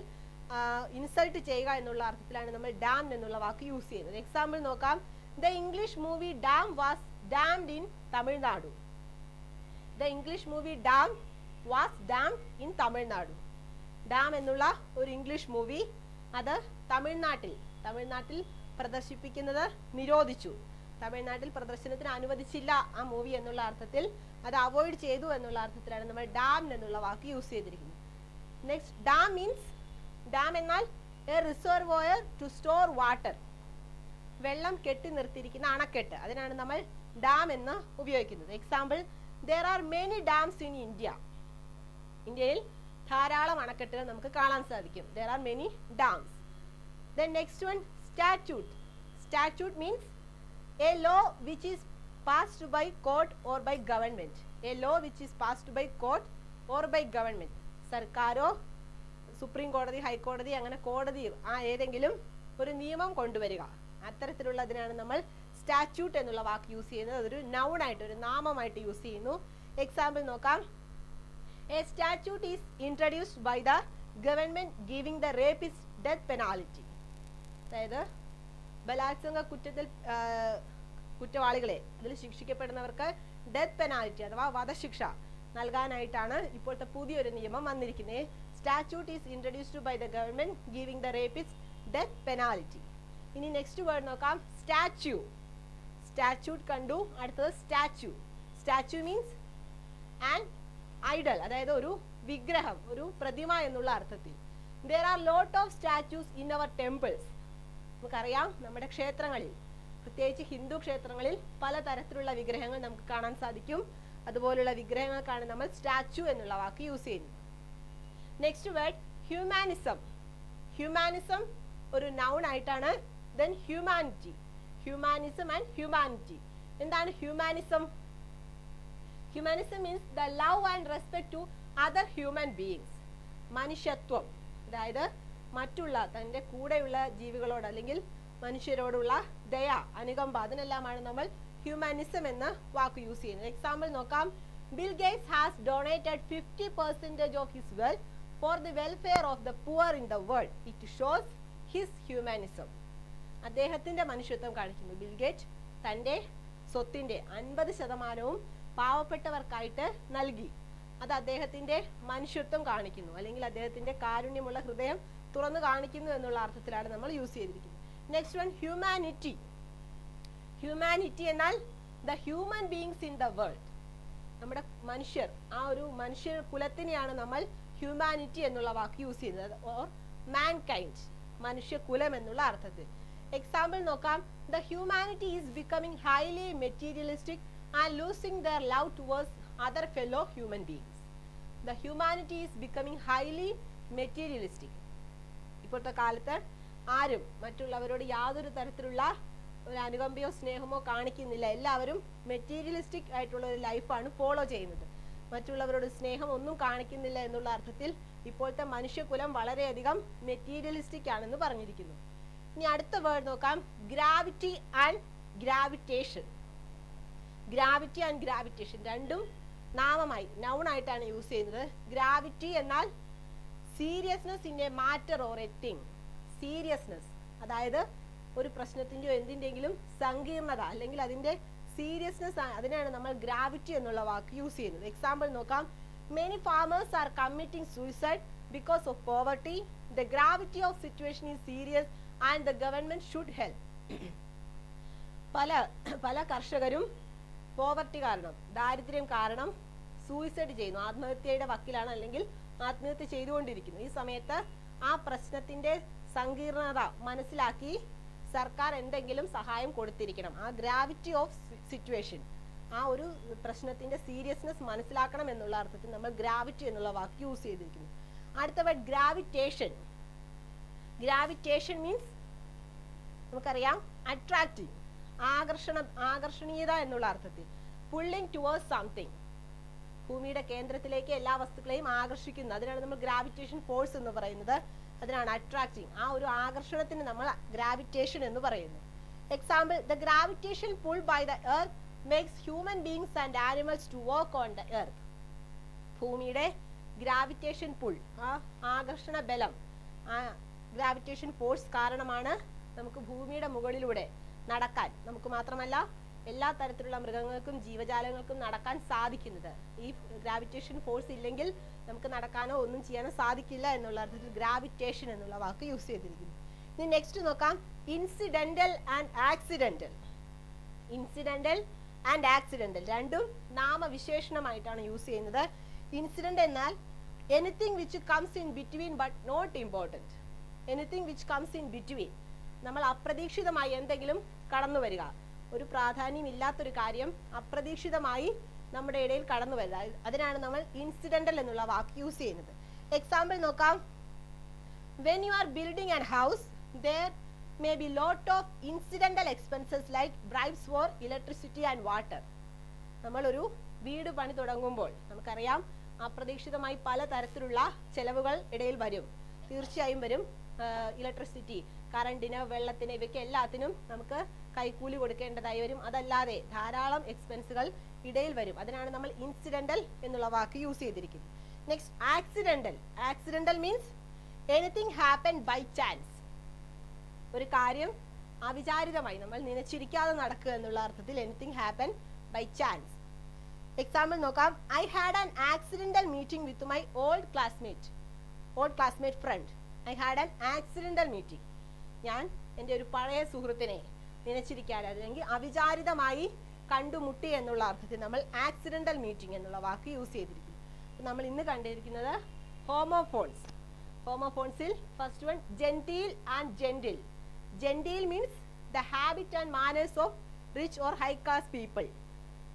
ഇൻസൾട്ട് ചെയ്യുക എന്നുള്ള അർത്ഥത്തിലാണ് നമ്മൾ ഡാം എന്നുള്ള വാക്ക് യൂസ് ചെയ്യുന്നത്. എക്സാമ്പിൾ നോക്കാം, the English movie dam was damned in Tamil Nadu. The English movie dam was damned in Tamil Nadu. Dam എന്നുള്ള ഒരു ഇംഗ്ലീഷ് മൂവി അത് തമിഴ്നാട്ടിൽ പ്രദർശിപ്പിക്കുന്നത് നിരോധിച്ചു, തമിഴ്നാട്ടിൽ പ്രദർശനത്തിന് അനുവദിച്ചില്ല ആ മൂവി എന്നുള്ള അർത്ഥത്തിൽ, അത് അവോയ്ഡ് ചെയ്തു എന്നുള്ള അർത്ഥത്തിലാണ് നമ്മൾ ഡാം എന്നുള്ള വാക്ക് യൂസ് ചെയ്തിരിക്കുന്നത്. നെക്സ്റ്റ്, ഡാം മീൻസ്, ഡാം എന്നാൽ a reservoir to store water, വെള്ളം കെട്ടി നിർത്തിയിരിക്കുന്ന അണക്കെട്ട്, അതിനാണ് നമ്മൾ ഡാം എന്ന് ഉപയോഗിക്കുന്നത്. Example, there are many dams in India. ഇന്ത്യയിൽ ധാരാളം അണക്കെട്ടുകൾ നമുക്ക് കാണാൻ സാധിക്കും. There are many dams. Then next one, statute. Statute means a law which is passed by court or by government. A law which is passed by court or by government. സർക്കാരോ supreme കോടതി, ഹൈക്കോടതി, അങ്ങനെ കോടതി ഏതെങ്കിലും ഒരു നിയമം കൊണ്ടുവരിക, അത്തരത്തിലുള്ളതിനാണ് നമ്മൾ സ്റ്റാറ്റ്യൂട്ട് എന്നുള്ള വാക്ക് യൂസ് ചെയ്യുന്നത്. അതൊരു നൗൺ ആയിട്ട്, ഒരു നാമമായിട്ട് യൂസ് ചെയ്യുന്നു. എക്സാമ്പിൾ നോക്കാം, a statute is introduced by the government giving the rapist death penalty. അതായത് ബലാത്സംഗ കുറ്റത്തിൽ കുറ്റവാളികളെ, അതിൽ ശിക്ഷിക്കപ്പെടുന്നവർക്ക് ഡെത്ത് പെനാലിറ്റി അഥവാ വധശിക്ഷ നൽകാനായിട്ടാണ് ഇപ്പോഴത്തെ പുതിയൊരു നിയമം വന്നിരിക്കുന്നത്. Statute is introduced by the government giving the rapist death penalty. ഇനി നെക്സ്റ്റ് വേർഡ് നോക്കാം, സ്റ്റാച്യു. സ്റ്റാറ്റ്യൂട്ട് കണ്ടു, അടുത്തത് statue. Statue means an idol, അതായത് ഒരു വിഗ്രഹം, ഒരു പ്രതിമ എന്നുള്ള അർത്ഥത്തിൽ. There are lot of statues in our temples. നമുക്കറിയാം, നമ്മുടെ ക്ഷേത്രങ്ങളിൽ, പ്രത്യേകിച്ച് ഹിന്ദു ക്ഷേത്രങ്ങളിൽ പലതരത്തിലുള്ള വിഗ്രഹങ്ങൾ നമുക്ക് കാണാൻ സാധിക്കും. അതുപോലുള്ള വിഗ്രഹങ്ങൾക്കാണ് നമ്മൾ സ്റ്റാച്യു എന്നുള്ള വാക്ക് യൂസ് ചെയ്യുന്നത്. Next word, humanism. ഹ്യൂമാനിസം ഒരു നൗൺ ആയിട്ടാണ്. Then humanity. Humanism and humanity. എന്താണ് humanism? Humanism means the love and respect to other human beings. മനുഷ്യത്വം, അതായത് മറ്റുള്ള തൻ്റെ കൂടെയുള്ള ജീവികളോട് അല്ലെങ്കിൽ മനുഷ്യരോടുള്ള ദയ, അനുകമ്പ, അതിനെല്ലാമാണ് നമ്മൾ ഹ്യൂമാനിസം എന്ന വാക്ക് യൂസ് ചെയ്യുന്നത്. എക്സാമ്പിൾ നോക്കാം, bill Gates has donated 50% of his wealth for the welfare of the poor in the world. It shows his humanism. അദ്ദേഹത്തിന്റെ മനുഷ്യത്വം കാണിക്കുന്നു. ബിൽ ഗേറ്റ് തൻ്റെ സ്വത്തിന്റെ 50% പാവപ്പെട്ടവർക്കായിട്ട് നൽകി. അത് അദ്ദേഹത്തിന്റെ മനുഷ്യത്വം കാണിക്കുന്നു, അല്ലെങ്കിൽ അദ്ദേഹത്തിന്റെ കാരുണ്യമുള്ള ഹൃദയം തുറന്നു കാണിക്കുന്നു എന്നുള്ള അർത്ഥത്തിലാണ് നമ്മൾ യൂസ് ചെയ്തിരിക്കുന്നത്. Next one, humanity. ഹ്യൂമാനിറ്റി എന്നാൽ the human beings in the world. നമ്മുടെ മനുഷ്യർ, ആ ഒരു മനുഷ്യ കുലത്തിനെയാണ് നമ്മൾ ഹ്യൂമാനിറ്റി എന്നുള്ള വാക്ക് യൂസ് ചെയ്യുന്നത്. ഓർ മാൻകൈൻഡ്, മനുഷ്യകുലം എന്നുള്ള അർത്ഥത്തിൽ. എക്സാമ്പിൾ നോക്കാം, the humanity is becoming highly materialistic and losing their love towards other fellow human beings. The humanity is becoming highly materialistic. ഇപ്പോഴത്തെ കാലത്ത് ആരും മറ്റുള്ളവരോട് യാതൊരു തരത്തിലുള്ള ഒരു അനുകമ്പയോ സ്നേഹമോ കാണിക്കുന്നില്ല. എല്ലാവരും മെറ്റീരിയലിസ്റ്റിക് ആയിട്ടുള്ള ഒരു ലൈഫാണ് ഫോളോ ചെയ്യുന്നത്. മറ്റുള്ളവരോട് സ്നേഹം ഒന്നും കാണിക്കുന്നില്ല എന്നുള്ള അർത്ഥത്തിൽ ഇപ്പോഴത്തെ മനുഷ്യകുലം വളരെയധികം മെറ്റീരിയലിസ്റ്റിക് ആണെന്ന് പറഞ്ഞിരിക്കുന്നു. ഇനി അടുത്ത വേർഡ് നോക്കാം, gravity and gravitation. Gravity and gravitation രണ്ടും നാമമായി, നൗൺ ആയിട്ടാണ് യൂസ് ചെയ്യുന്നത്. ഗ്രാവിറ്റി എന്നാൽ seriousness in A matter or A thing. Seriousness, അതായത് ഒരു പ്രശ്നത്തിൻ്റെയോ എന്തിൻ്റെങ്കിലും സങ്കീർണത അല്ലെങ്കിൽ അതിൻ്റെ സീരിയസ്നെസ്, അതിനാണ് നമ്മൾ ഗ്രാവിറ്റി എന്നുള്ള വാക്ക് യൂസ് ചെയ്യുന്നത്. എക്സാമ്പിൾ നോക്കാം. Many farmers are committing suicide because of poverty. The gravity of situation is serious and the government should help. പല കർഷകരും പോവർട്ടി കാരണം, ദാരിദ്ര്യം കാരണം സൂയിസൈഡ് ചെയ്യുന്നു, ആത്മഹത്യയുടെ വക്കിലാണ് അല്ലെങ്കിൽ ആത്മഹത്യ ചെയ്തുകൊണ്ടിരിക്കുന്നു. ഈ സമയത്ത് ആ പ്രശ്നത്തിന്റെ സങ്കീർണത മനസ്സിലാക്കി സർക്കാർ എന്തെങ്കിലും സഹായം കൊടുത്തിരിക്കണം. ആ ഗ്രാവിറ്റി ഓഫ് സിറ്റുവേഷൻ, ആ ഒരു പ്രശ്നത്തിന്റെ സീരിയസ്നെസ് മനസ്സിലാക്കണം എന്നുള്ള അർത്ഥത്തിൽ നമ്മൾ ഗ്രാവിറ്റി എന്നുള്ള വാക്ക് യൂസ് ചെയ്തിരിക്കുന്നു. അടുത്ത വേർഡ് ഗ്രാവിറ്റേഷൻ. ഗ്രാവിറ്റേഷൻ മീൻസ് നമുക്കറിയാം അട്രാക്റ്റിംഗ്, ആകർഷണീയത എന്നുള്ള അർത്ഥത്തിൽ. പുള്ളിങ് ടുവേഴ്സ് സംതിങ്, ഭൂമിയുടെ കേന്ദ്രത്തിലേക്ക് എല്ലാ വസ്തുക്കളെയും ആകർഷിക്കുന്നു. അതിനാണ് നമ്മൾ ഗ്രാവിറ്റേഷൻ ഫോഴ്സ് എന്ന് പറയുന്നത്. അതിനാണ് അട്രാക്റ്റിംഗ്. ആ ഒരു ആകർഷണത്തിന് നമ്മൾ ഗ്രാവിറ്റേഷൻ എന്ന് പറയുന്നു. Example, the gravitation pull by the earth makes human beings and animals to work on the earth. ഭൂമിയുടെ ഗ്രാവിറ്റേഷൻ പുൾ, ആ ആകർഷണ ബലം, ആ ഗ്രാവിറ്റേഷൻ ഫോഴ്സ് കാരണമാണ് നമുക്ക് ഭൂമിയുടെ മുകളിലൂടെ നടക്കാൻ, നമുക്ക് മാത്രമല്ല എല്ലാ തരത്തിലുള്ള മൃഗങ്ങൾക്കും ജീവജാലങ്ങൾക്കും നടക്കാൻ സാധിക്കുന്നത്. ഈ ഗ്രാവിറ്റേഷൻ ഫോഴ്സ് ഇല്ലെങ്കിൽ നമുക്ക് നടക്കാനോ ഒന്നും ചെയ്യാനോ സാധിക്കില്ല എന്നുള്ള അർത്ഥത്തിൽ ഗ്രാവിറ്റേഷൻ എന്നുള്ള വാക്ക് യൂസ് ചെയ്തിരിക്കുന്നു. ഇനി നെക്സ്റ്റ് നോക്കാം, incidental and accidental. Incidental and accidental രണ്ടും നാമവിശേഷണമായിട്ടാണ് യൂസ് ചെയ്യുന്നത്. ഇൻസിഡന്റ് എന്നാൽ anything which comes in between but not important. Anything which comes in between, നമ്മൾ അപ്രതീക്ഷിതമായി എന്തെങ്കിലും കടന്നു വരിക, ഒരു പ്രാധാന്യമില്ലാത്തൊരു കാര്യം അപ്രതീക്ഷിതമായി നമ്മുടെ ഇടയിൽ കടന്നു വരിക, അതിനാണ് നമ്മൾ ഇൻസിഡന്റൽ എന്നുള്ള വാക്ക് യൂസ് ചെയ്യുന്നത്. എക്സാമ്പിൾ നോക്കാം. When you are building an house there may be lot of incidental expenses like bribes for electricity and water. നമ്മൾ ഒരു വീട് പണി തുടങ്ങുമ്പോൾ നമുക്കറിയാം അപ്രതീക്ഷിതമായി പല തരത്തിലുള്ള ചെലവുകൾ ഇടയിൽ വരും, തീർച്ചയായും വരും. ഇലക്ട്രിസിറ്റി, കറണ്ടിന്, വെള്ളത്തിന്, ഇവയ്ക്ക് എല്ലാത്തിനും നമുക്ക് കൈക്കൂലി കൊടുക്കേണ്ടതായി വരും. അതല്ലാതെ ധാരാളം എക്സ്പെൻസുകൾ ഇടയിൽ വരും. അതിനാണ് നമ്മൾ ഇൻസിഡന്റൽ എന്നുള്ള വാക്ക് യൂസ് ചെയ്തിരിക്കുന്നത്. Next accidental. Accidental means anything happen by chance. ഒരു കാര്യം അവിചാരിതമായി നമ്മൾ നനച്ചിരിക്കാതെ നടക്കുക എന്നുള്ള അർത്ഥത്തിൽ anything happen by chance. Example നോക്കാം. I had an accidental meeting with my old classmate friend. I had an accidental meeting. ഞാൻ എൻ്റെ ഒരു പഴയ സുഹൃത്തിനെ നനച്ചിരിക്കാതെ അല്ലെങ്കിൽ അവിചാരിതമായി കണ്ടുമുട്ടി എന്നുള്ള അർത്ഥത്തിൽ നമ്മൾ ആക്സിഡന്റൽ മീറ്റിംഗ് എന്നുള്ള വാക്ക് യൂസ് ചെയ്തിരിക്കുന്നു. നമ്മൾ ഇന്ന് കണ്ടിരിക്കുന്നത് ഹോമോഫോൺസ്. ഹോമോഫോൺസിൽ first one genteel and gentle. Genteel means the habit and manners of rich or high class people,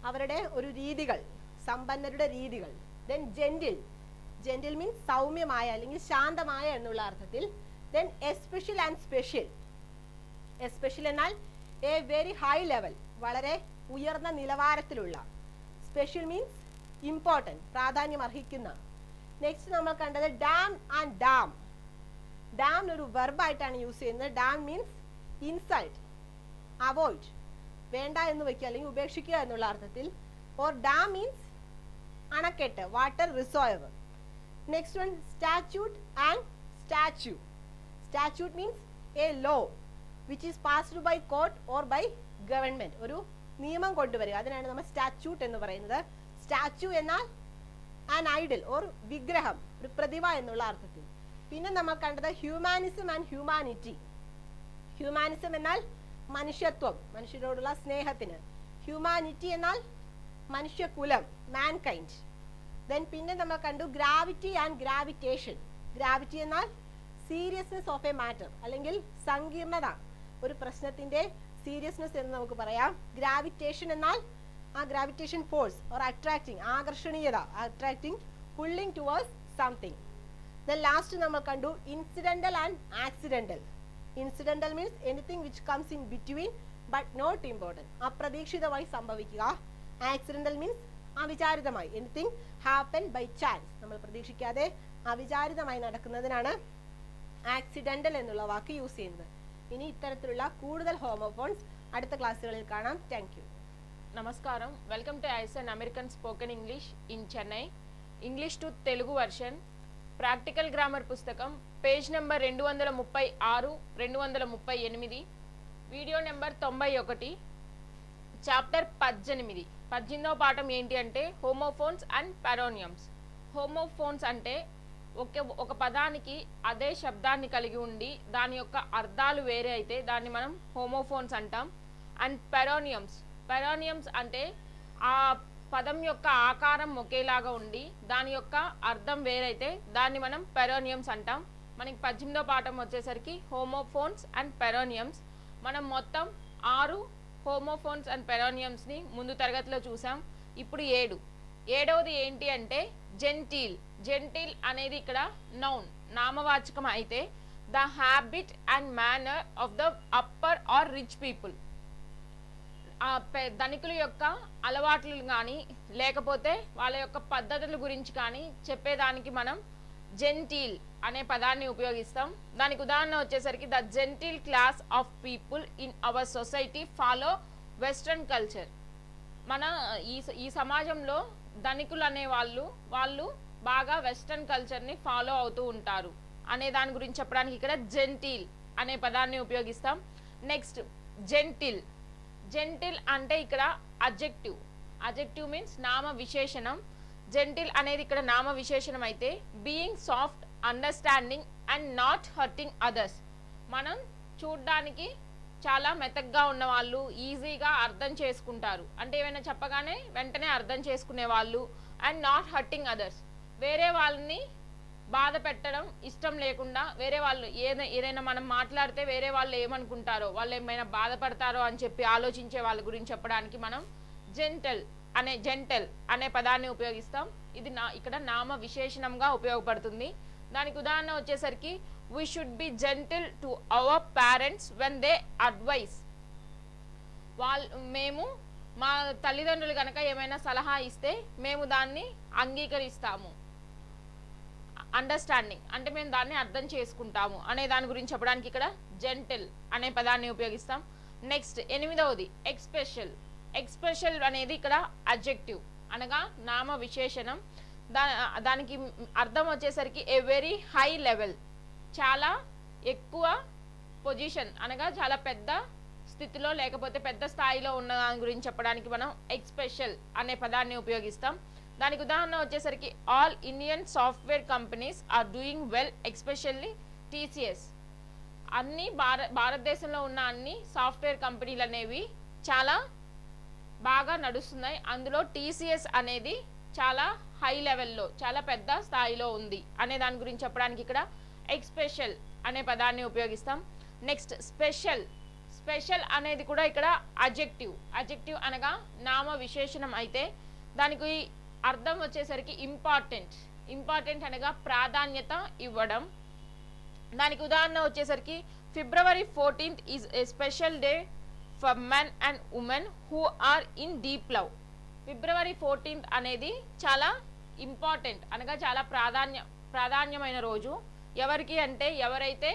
അവരുടെ ഒരു രീതികൾ, സമ്പന്നരുടെ രീതികൾ. Then gentle. ജെന്റിൽ മീൻസ് സൗമ്യമായ അല്ലെങ്കിൽ ശാന്തമായ എന്നുള്ള അർത്ഥത്തിൽ. Then special and special. Special എന്നാൽ എ വെരി ഹൈ ലെവൽ, വളരെ ഉയർന്ന നിലവാരത്തിലുള്ള. സ്പെഷ്യൽ മീൻസ് ഇമ്പോർട്ടൻറ്റ്, പ്രാധാന്യം അർഹിക്കുന്ന. നെക്സ്റ്റ് നമ്മൾ കണ്ടത് ഡാം ആൻഡ് ഡാം. ഡാം ഒരു വെർബായിട്ടാണ് യൂസ് ചെയ്യുന്നത്. ഡാം മീൻസ് ഇൻസൾട്ട്, അവോയ്ഡ്, വേണ്ട എന്ന് വയ്ക്കുക അല്ലെങ്കിൽ ഉപേക്ഷിക്കുക എന്നുള്ള അർത്ഥത്തിൽ. ഓർ ഡാം മീൻസ് അണക്കെട്ട്, water reserve. Next one statute and statue. Statute means a law which is passed by court or by government. ഒരു നിയമം കൊണ്ടുവരിക, അതിനാണ് നമ്മൾ സ്റ്റാറ്റ്യൂട്ട് എന്ന് പറയുന്നത്. സ്റ്റാച്യു എന്നാൽ ആൻ ഐഡൽ ഓർ വിഗ്രഹം, ഒരു പ്രതിമ എന്നുള്ള അർത്ഥത്തിൽ. പിന്നെ നമ്മൾ കണ്ടത് ഹ്യൂമാനിസം ആൻഡ് ഹ്യൂമാനിറ്റി. ഹ്യൂമാനിസം എന്നാൽ മനുഷ്യത്വം, മനുഷ്യരോടുള്ള സ്നേഹത്തിന്. ഹ്യൂമാനിറ്റി എന്നാൽ മനുഷ്യകുലം, മാൻകൈൻഡ്. ദെൻ പിന്നെ നമ്മൾ കണ്ടു ഗ്രാവിറ്റി ആൻഡ് ഗ്രാവിറ്റേഷൻ. ഗ്രാവിറ്റി എന്നാൽ സീരിയസ്നെസ് ഓഫ് എ മാറ്റർ അല്ലെങ്കിൽ സങ്കീർണത, ഒരു പ്രശ്നത്തിന്റെ സീരിയസ്നെസ് എന്ന് നമുക്ക് പറയാം. ഗ്രാവിറ്റേഷൻ എന്നാൽ ആ ഗ്രാവിറ്റേഷൻ ഫോഴ്സ് ഓർ അട്രാക്റ്റിംഗ്, ആകർഷണീയത, attracting, pulling towards something. Then last നമ്മൾ കണ്ടു incidental and accidental. Incidental means anything which comes in between but not important, അപ്രതീക്ഷിതമായി സംഭവിക്കുക. ആക്സിഡന്റൽ മീൻസ് അവിചാരിതമായി, എനിത്തിങ് ഹാപ്പൻ ബൈ ചാൻസ്, നമ്മൾ പ്രതീക്ഷിക്കാതെ അവിചാരിതമായി നടക്കുന്നതിനാണ് ആക്സിഡന്റൽ എന്നുള്ള വാക്ക് യൂസ് ചെയ്യുന്നത്. ഇനി ഇത്തരത്തിലുള്ള കൂടുതൽ ഹോമോഫോൺസ് അടുത്ത ക്ലാസ്സുകളിൽ കാണാം. Thank you. Namaskaram. Welcome to ISN American Spoken English in Chennai. English to Telugu version. Practical Grammar పుస్తకం page number 236 238 video number 91, chapter 18వ పాఠం ఏంటి అంటే హోమోఫోన్స్ అండ్ పెరోనియమ్స్. హోమోఫోన్స్ అంటే ఒక పదానికి అదే శబ్దాన్ని కలిగి ఉండి దాని యొక్క అర్థాలు వేరే అయితే దాన్ని మనం హోమోఫోన్స్ అంటాం. అండ్ పెరోనియమ్స్ అంటే ఆ పదం యొక్క ఆకారం ఒకేలాగా ఉండి దాని యొక్క అర్థం వేరైతే దాన్ని మనం పెరోనియమ్స్ అంటాం. మనకి 18వ పాఠం వచ్చేసరికి హోమోఫోన్స్ అండ్ పెరోనియమ్స్. మనం మొత్తం 6 హోమోఫోన్స్ అండ్ పెరోనియమ్స్ని ముందు తరగతిలో చూసాం. ఇప్పుడు 7వది ఏంటి అంటే జెంటిల్ అనేది ఇక్కడ నౌన్, నామవాచకం అయితే the habit and manner of the upper or rich people, ఆ ధనికుల యొక్క అలవాట్లు కానీ లేకపోతే వాళ్ళ యొక్క పద్ధతుల గురించి కానీ చెప్పేదానికి మనం జెంటిల్ అనే పదాన్ని ఉపయోగిస్తాం. దానికి ఉదాహరణ వచ్చేసరికి the gentle class of people in our society follow western culture. మన ఈ సమాజంలో ధనికులు అనే వాళ్ళు బాగా వెస్ట్రన్ కల్చర్ని ఫాలో అవుతూ ఉంటారు అనే దాని గురించి చెప్పడానికి ఇక్కడ జెంటిల్ అనే పదాన్ని ఉపయోగిస్తాం. నెక్స్ట్ జెంటిల్ అంటే ఇక్కడ అడ్జెక్టివ్ మీన్స్ నామ విశేషణం. జెంటిల్ అనేది ఇక్కడ నామ విశేషణం అయితే being soft, understanding and not hurting others. మనం చూడ్డానికి చాలా మెత్తగా ఉన్న వాళ్ళు, ఈజీగా అర్థం చేసుకుంటారు అంటే ఏమైనా చెప్పగానే వెంటనే అర్థం చేసుకునే వాళ్ళు. అండ్ నాట్ హర్టింగ్ అదర్స్, వేరే వాళ్ళని బాధ పెట్టడం ఇష్టం లేకుండా, వేరే వాళ్ళు ఏదైనా మనం మాట్లాడితే వేరే వాళ్ళు ఏమనుకుంటారో, వాళ్ళు ఏమైనా బాధపడతారో అని చెప్పి ఆలోచించే వాళ్ళ గురించి చెప్పడానికి మనం జెంటల్ అనే పదాన్ని ఉపయోగిస్తాం. ఇది ఇక్కడ నామ విశేషణంగా ఉపయోగపడుతుంది. దానికి ఉదాహరణ వచ్చేసరికి we should be gentle to our parents when they advise. మేము మా తల్లిదండ్రులు కనుక ఏమైనా సలహా ఇస్తే మేము దాన్ని అంగీకరిస్తాము. అండర్స్టాండింగ్ అంటే మేము దాన్ని అర్థం చేసుకుంటాము అనే దాని గురించి చెప్పడానికి ఇక్కడ జెంటిల్ అనే పదాన్ని ఉపయోగిస్తాం. నెక్స్ట్ 8వది ఎక్స్పెషల్ అనేది ఇక్కడ అడ్జెక్టివ్ అనగా నామ విశేషణం. దానికి అర్థం వచ్చేసరికి ఏ వెరీ హై లెవెల్, చాలా ఎక్కువ పొజిషన్ అనగా చాలా పెద్ద స్థితిలో లేకపోతే పెద్ద స్థాయిలో ఉన్న దాని గురించి చెప్పడానికి మనం ఎక్స్పెషల్ అనే పదాన్ని ఉపయోగిస్తాం. దానికి ఉదాహరణ వచ్చేసరికి all Indian software companies are doing well especially TCS. అన్ని భారతదేశంలో ఉన్న అన్ని సాఫ్ట్వేర్ కంపెనీలు అనేవి చాలా బాగా నడుస్తున్నాయి. అందులో TCS అనేది చాలా హై లెవెల్లో, చాలా పెద్ద స్థాయిలో ఉంది అనే దాని గురించి చెప్పడానికి ఇక్కడ ఎక్స్పెషల్ అనే పదాన్ని ఉపయోగిస్తాం. నెక్స్ట్ స్పెషల్ అనేది కూడా ఇక్కడ అడ్జెక్టివ్ అనగా నామ విశేషణం అయితే దానికి అర్థం వచ్చేసరికి ఇంపార్టెంట్ అనగా ప్రాధాన్యత ఇవ్వడం. దానికి ఉదాహరణ వచ్చేసరికి February 14th is a special day for men and women who are in deep love. February 14th అనేది చాలా ఇంపార్టెంట్ అనగా చాలా ప్రాధాన్యమైన రోజు. ఎవరికి అంటే ఎవరైతే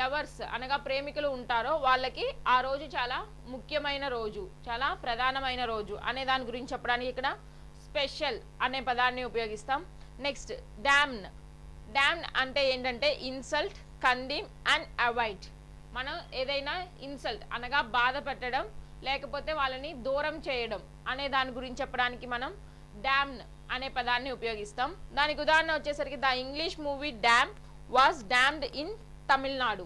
లవర్స్ అనగా ప్రేమికులు ఉంటారో వాళ్ళకి ఆ రోజు చాలా ముఖ్యమైన రోజు, చాలా ప్రధానమైన రోజు అనే దాని గురించి చెప్పడానికి ఇక్కడ స్పెషల్ అనే పదాన్ని ఉపయోగిస్తాం. నెక్స్ట్ డామ్న్ అంటే ఏంటంటే ఇన్సల్ట్, కండీమ్ అండ్ అవాయిడ్. మనం ఏదైనా ఇన్సల్ట్ అనగా బాధ పెట్టడం లేకపోతే వాళ్ళని దూరం చేయడం అనే దాని గురించి చెప్పడానికి మనం డామ్న్ అనే పదాన్ని ఉపయోగిస్తాం. దానికి ఉదాహరణ వచ్చేసరికి the English movie dam was damned in Tamil Nadu.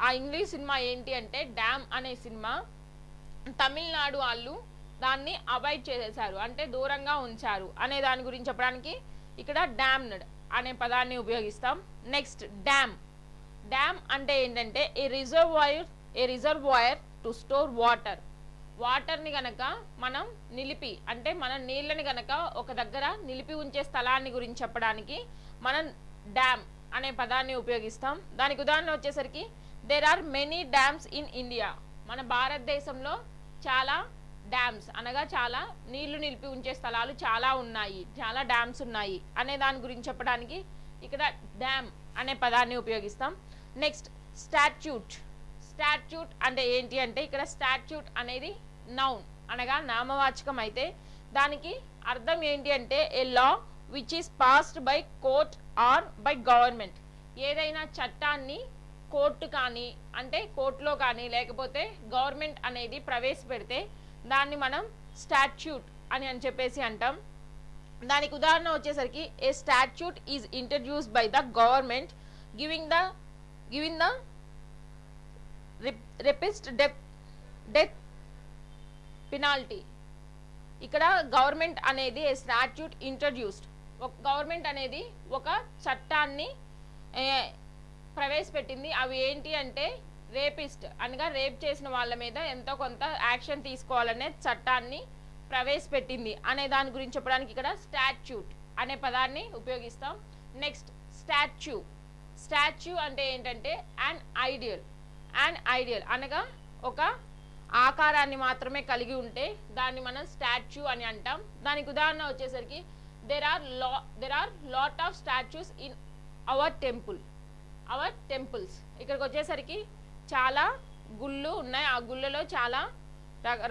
ఆ ఇంగ్లీష్ సినిమా ఏంటి అంటే డామ్ అనే సినిమా తమిళనాడు వాళ్ళు దాన్ని అవాయిడ్ చేసేసారు అంటే దూరంగా ఉంచారు అనే దాని గురించి చెప్పడానికి ఇక్కడ డామ్డ్ అనే పదాన్ని ఉపయోగిస్తాం. నెక్స్ట్ డ్యామ్ అంటే ఏంటంటే ఏ రిజర్వాయర్ టు స్టోర్ వాటర్ని గనక మనం నిలిపి అంటే మన నీళ్ళని గనక ఒక దగ్గర నిలిపి ఉంచే స్థలాన్ని గురించి చెప్పడానికి మనం డ్యామ్ అనే పదాన్ని ఉపయోగిస్తాం. దానికి ఉదాహరణ వచ్చేసరికి there are many dams in India. మన భారతదేశంలో చాలా డ్యామ్స్ అనగా చాలా నీళ్లు నిలిపి ఉంచే స్థలాలు చాలా ఉన్నాయి, చాలా డ్యామ్స్ ఉన్నాయి అనే దాని గురించి చెప్పడానికి ఇక్కడ డ్యామ్ అనే పదాన్ని ఉపయోగిస్తాం. నెక్స్ట్ స్టాట్యూట్ అంటే ఏంటి అంటే ఇక్కడ స్టాట్యూట్ అనేది నౌన్ అనగా నామవాచకం అయితే దానికి అర్థం ఏంటి అంటే a law which is passed by court or by government. ఏదైనా చట్టాన్ని కోర్టు కానీ అంటే కోర్టులో కానీ లేకపోతే గవర్నమెంట్ అనేది ప్రవేశపెడితే దాన్ని మనం స్టాట్యూట్ అని చెప్పేసి అంటాం. దానికి ఉదాహరణ వచ్చేసరికి a statute is introduced by the government giving the rapist death penalty. ఇక్కడ గవర్నమెంట్ అనేది ఏ స్టాట్యూట్ ఇంట్రడ్యూస్డ్, గవర్నమెంట్ అనేది ఒక చట్టాన్ని ప్రవేశపెట్టింది. అవి ఏంటి అంటే రేపిస్ట్ అనగా రేప్ చేసిన వాళ్ళ మీద ఎంతో కొంత యాక్షన్ తీసుకోవాలనే చట్టాన్ని ప్రవేశపెట్టింది అనే దాని గురించి చెప్పడానికి ఇక్కడ స్టాట్యూట్ అనే పదాన్ని ఉపయోగిస్తాం. నెక్స్ట్ స్టాచ్యూ అంటే ఏంటంటే యాన్ ఐడియల్ అనగా ఒక ఆకారాన్ని మాత్రమే కలిగి ఉంటే దాన్ని మనం స్టాచ్యూ అని అంటాం. దానికి ఉదాహరణ వచ్చేసరికి there are lot of statues in our temples. ఇక్కడికి వచ్చేసరికి చాలా గుళ్ళు ఉన్నాయి, ఆ గుళ్ళలో చాలా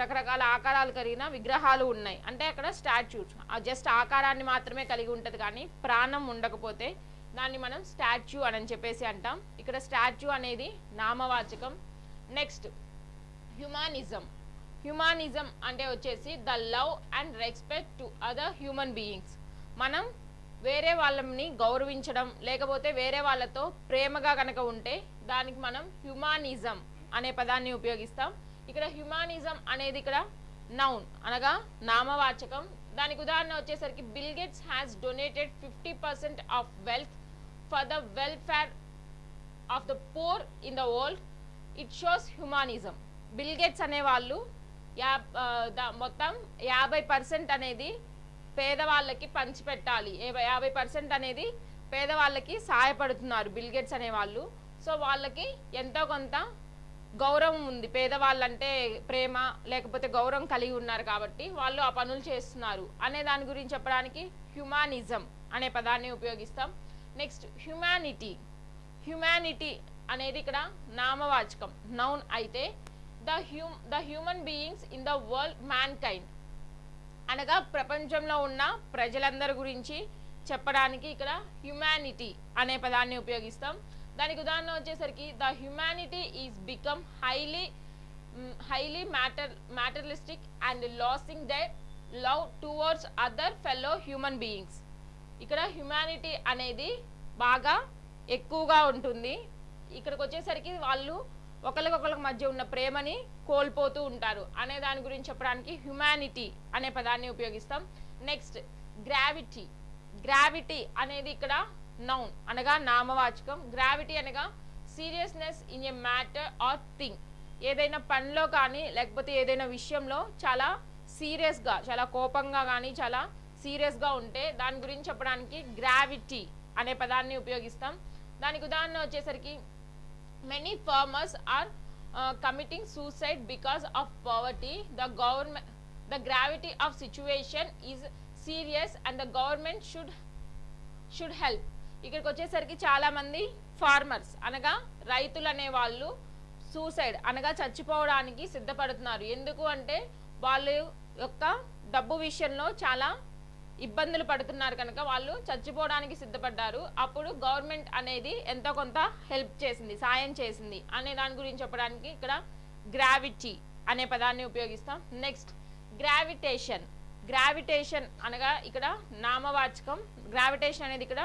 రకరకాల ఆకారాలు కలిగిన విగ్రహాలు ఉన్నాయి. అంటే అక్కడ స్టాచ్యూస్ జస్ట్ ఆకారాన్ని మాత్రమే కలిగి ఉంటుంది కానీ ప్రాణం ఉండకపోతే దాన్ని మనం స్టాచ్యూ అని చెప్పేసి అంటాం. ఇక్కడ స్టాచ్యూ అనేది నామవాచకం. నెక్స్ట్ హ్యూమానిజం అంటే వచ్చేసి the love and respect to other human beings. మనం వేరే వాళ్ళని గౌరవించడం లేకపోతే వేరే వాళ్ళతో ప్రేమగా కనుక ఉంటే దానికి మనం హ్యూమానిజం అనే పదాన్ని ఉపయోగిస్తాం. ఇక్కడ హ్యూమానిజం అనేది ఇక్కడ నౌన్ అనగా నామవాచకం. దానికి ఉదాహరణ వచ్చేసరికి Bill Gates has donated 50% of wealth for the welfare of the poor in the world. It shows humanism. Bill Gates అనే వాళ్ళు మొత్తం 50% అనేది పేదవాళ్ళకి పంచిపెట్టాలి, 50% అనేది పేదవాళ్ళకి సహాయపడుతున్నారు బిల్ గేట్స్ అనేవాళ్ళు. సో వాళ్ళకి ఎంతో కొంత గౌరవం ఉంది, పేదవాళ్ళంటే ప్రేమ లేకపోతే గౌరవం కలిగి ఉన్నారు కాబట్టి వాళ్ళు ఆ పనులు చేస్తున్నారు అనే దాని గురించి చెప్పడానికి హ్యూమానిజం అనే పదాన్ని ఉపయోగిస్తాం. నెక్స్ట్ హ్యూమానిటీ అనేది ఇక్కడ నామవాచకం నౌన్ అయితే the human beings in the world man kind అనగా ప్రపంచంలో ఉన్న ప్రజలందరి గురించి చెప్పడానికి ఇక్కడ హ్యూమానిటీ అనే పదాన్ని ఉపయోగిస్తాం. దానికి ఉదాహరణ వచ్చేసరికి the humanity is become highly materialistic and losing their love towards other fellow human beings. ఇక్కడ హ్యూమానిటీ అనేది బాగా ఎక్కువగా ఉంటుంది. ఇక్కడికి వచ్చేసరికి వాళ్ళు ఒకరికొకరికి మధ్య ఉన్న ప్రేమని కోల్పోతూ ఉంటారు అనే దాని గురించి చెప్పడానికి హ్యూమానిటీ అనే పదాన్ని ఉపయోగిస్తాం. నెక్స్ట్ గ్రావిటీ అనేది ఇక్కడ నౌన్ అనగా నామవాచకం. గ్రావిటీ అనగా seriousness in a matter or thing. ఏదైనా పనిలో కానీ లేకపోతే ఏదైనా విషయంలో చాలా సీరియస్గా చాలా కోపంగా కానీ చాలా సీరియస్గా ఉంటే దాని గురించి చెప్పడానికి గ్రావిటీ అనే పదాన్ని ఉపయోగిస్తాం. దానికి ఉదాహరణ వచ్చేసరికి many farmers are committing suicide because of poverty. The gravity of situation is serious and the government should help. ఇక్కడికి వచ్చేసరికి చాలా మంది ఫార్మర్స్ అనగా రైతులు అనే వాళ్ళు సూసైడ్ అనగా చచ్చిపోవడానికి సిద్ధపడుతున్నారు. ఎందుకు అంటే వాళ్ళు యొక్క డబ్బు విషయంలో చాలా ఇబ్బందులు పడుతున్నారు కనుక వాళ్ళు చచ్చిపోవడానికి సిద్ధపడ్డారు. అప్పుడు గవర్నమెంట్ అనేది ఎంతో కొంత హెల్ప్ చేసింది, సాయం చేసింది అనే దాని గురించి చెప్పడానికి ఇక్కడ గ్రావిటీ అనే పదాన్ని ఉపయోగిస్తాం. నెక్స్ట్ గ్రావిటేషన్ అనగా ఇక్కడ నామవాచకం. గ్రావిటేషన్ అనేది ఇక్కడ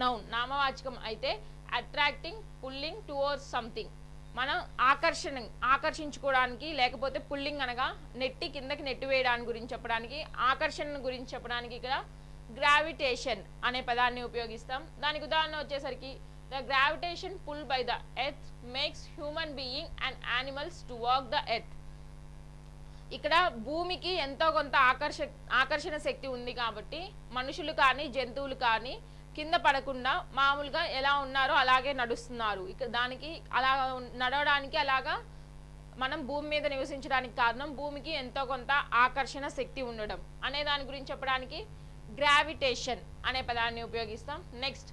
నౌన్ నామవాచకం అయితే అట్రాక్టింగ్ పుల్లింగ్ టువర్డ్స్ సంథింగ్. మనం ఆకర్షించుకోవడానికి లేకపోతే పుల్లింగ్ అనగా కిందకి నెట్టివేయడానికి గురించి చెప్పడానికి ఆకర్షణ గురించి చెప్పడానికి ఇక్కడ గ్రావిటేషన్ అనే పదాన్ని ఉపయోగిస్తాం. దానికి ఉదాహరణ వచ్చేసరికి the gravitation pull by the earth makes human being and animals to walk the earth. ఇక్కడ భూమికి ఎంతో కొంత ఆకర్షణ శక్తి ఉంది కాబట్టి మనుషులు కానీ జంతువులు కానీ కింద పడకుండా మామూలుగా ఎలా ఉన్నారో అలాగే నడుస్తున్నారు. ఇక్కడ దానికి అలా నడవడానికి అలాగా మనం భూమి మీద నివసించడానికి కారణం భూమికి ఎంతో కొంత ఆకర్షణ శక్తి ఉండడం అనే దాని గురించి చెప్పడానికి గ్రావిటేషన్ అనే పదాన్ని ఉపయోగిస్తాం. నెక్స్ట్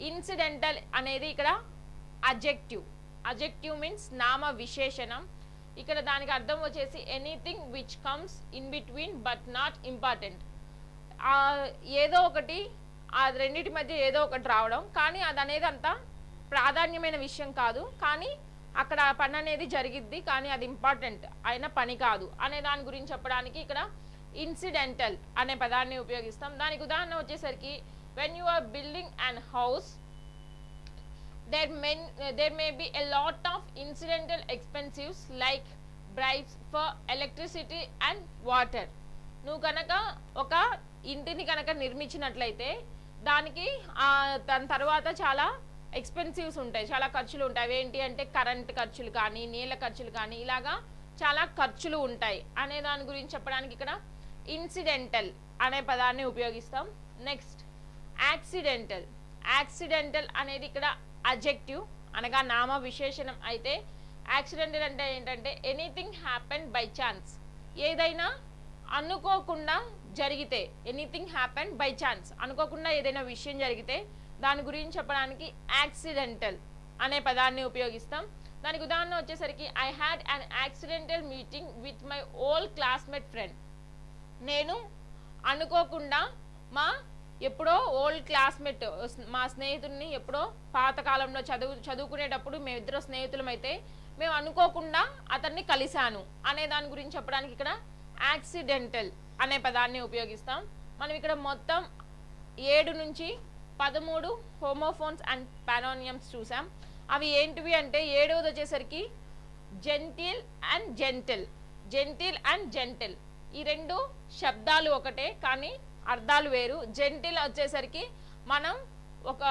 ఇన్సిడెంటల్ అనేది ఇక్కడ అడ్జెక్టివ్ మీన్స్ నామ విశేషణం. ఇక్కడ దానికి అర్థం వచ్చేసి anything which comes in between but not important. ఏదో ఒకటి ఆ రెండింటి మధ్య ఏదో ఒకటి రావడం కానీ అది అనేది అంత ప్రాధాన్యమైన విషయం కాదు, కానీ అక్కడ పని అనేది జరిగిద్ది, కానీ అది ఇంపార్టెంట్ అయిన పని కాదు అనే దాని గురించి చెప్పడానికి ఇక్కడ ఇన్సిడెంటల్ అనే పదాన్ని ఉపయోగిస్తాం. దానికి ఉదాహరణ వచ్చేసరికి when you are building and house there may be a lot of incidental expenses like bribes for electricity and water. నువ్వు కనుక ఒక ఇంటిని కనుక నిర్మించినట్లయితే దానికి దాని తర్వాత చాలా ఎక్స్పెన్సివ్స్ ఉంటాయి, చాలా ఖర్చులు ఉంటాయి. అవి ఏంటి అంటే కరెంట్ ఖర్చులు కానీ, నీళ్ళ ఖర్చులు కానీ, ఇలాగా చాలా ఖర్చులు ఉంటాయి అనే దాని గురించి చెప్పడానికి ఇక్కడ ఇన్సిడెంటల్ అనే పదాన్ని ఉపయోగిస్తాం. Next accidental. యాక్సిడెంటల్ అనేది ఇక్కడ అడ్జెక్టివ్ అనగా నామ విశేషణం అయితే, యాక్సిడెంటల్ అంటే ఏంటంటే ఎనీథింగ్ హ్యాపెన్ బై ఛాన్స్, ఏదైనా అనుకోకుండా జరిగితే. ఎనీథింగ్ హ్యాపెన్ బై ఛాన్స్, అనుకోకుండా ఏదైనా విషయం జరిగితే దాని గురించి చెప్పడానికి యాక్సిడెంటల్ అనే పదాన్ని ఉపయోగిస్తాం. దానికి ఉదాహరణ వచ్చేసరికి I had an accidental meeting with my old classmate friend. నేను అనుకోకుండా మా ఎప్పుడో ఓల్డ్ క్లాస్మేట్ మా స్నేహితుడిని ఎప్పుడో పాతకాలంలో చదువుకునేటప్పుడు మేమిద్దరు స్నేహితులమైతే మేము అనుకోకుండా అతన్ని కలిశాను అనే దాని గురించి చెప్పడానికి ఇక్కడ యాక్సిడెంటల్ అనే పదాన్ని ఉపయోగిస్తాం. మనం ఇక్కడ మొత్తం 7 నుంచి 13 హోమోఫోన్స్ అండ్ పానోనియమ్స్ చూసాం. అవి ఏంటివి అంటే 7వది వచ్చేసరికి gentle and gentle. Gentle and gentle ఈ రెండు శబ్దాలు ఒకటే కానీ అర్థాలు వేరు. జెంటిల్ వచ్చేసరికి మనం ఒక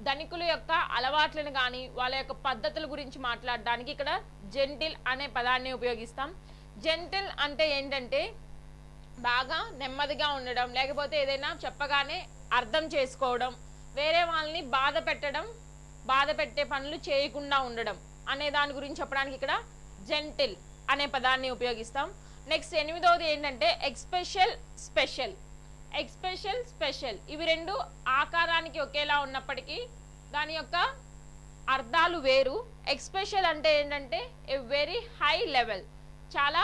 ధనికుల యొక్క అలవాట్లను కానీ వాళ్ళ యొక్క పద్ధతుల గురించి మాట్లాడడానికి ఇక్కడ జెంటిల్ అనే పదాన్ని ఉపయోగిస్తాం. జెంటిల్ అంటే ఏంటంటే బాగా నెమ్మదిగా ఉండడం, లేకపోతే ఏదైనా చెప్పగానే అర్థం చేసుకోవడం, వేరే వాళ్ళని బాధ పెట్టే పనులు చేయకుండా ఉండడం అనే దాని గురించి చెప్పడానికి ఇక్కడ జెంటిల్ అనే పదాన్ని ఉపయోగిస్తాం. నెక్స్ట్ 8వది ఏంటంటే ఎక్స్పెషల్ స్పెషల్. ఎక్స్పెషల్ స్పెషల్ ఇవి రెండు ఆకారానికి ఒకేలా ఉన్నప్పటికీ దాని యొక్క అర్థాలు వేరు. ఎక్స్పెషల్ అంటే ఏంటంటే ఏ వెరీ హై లెవెల్, చాలా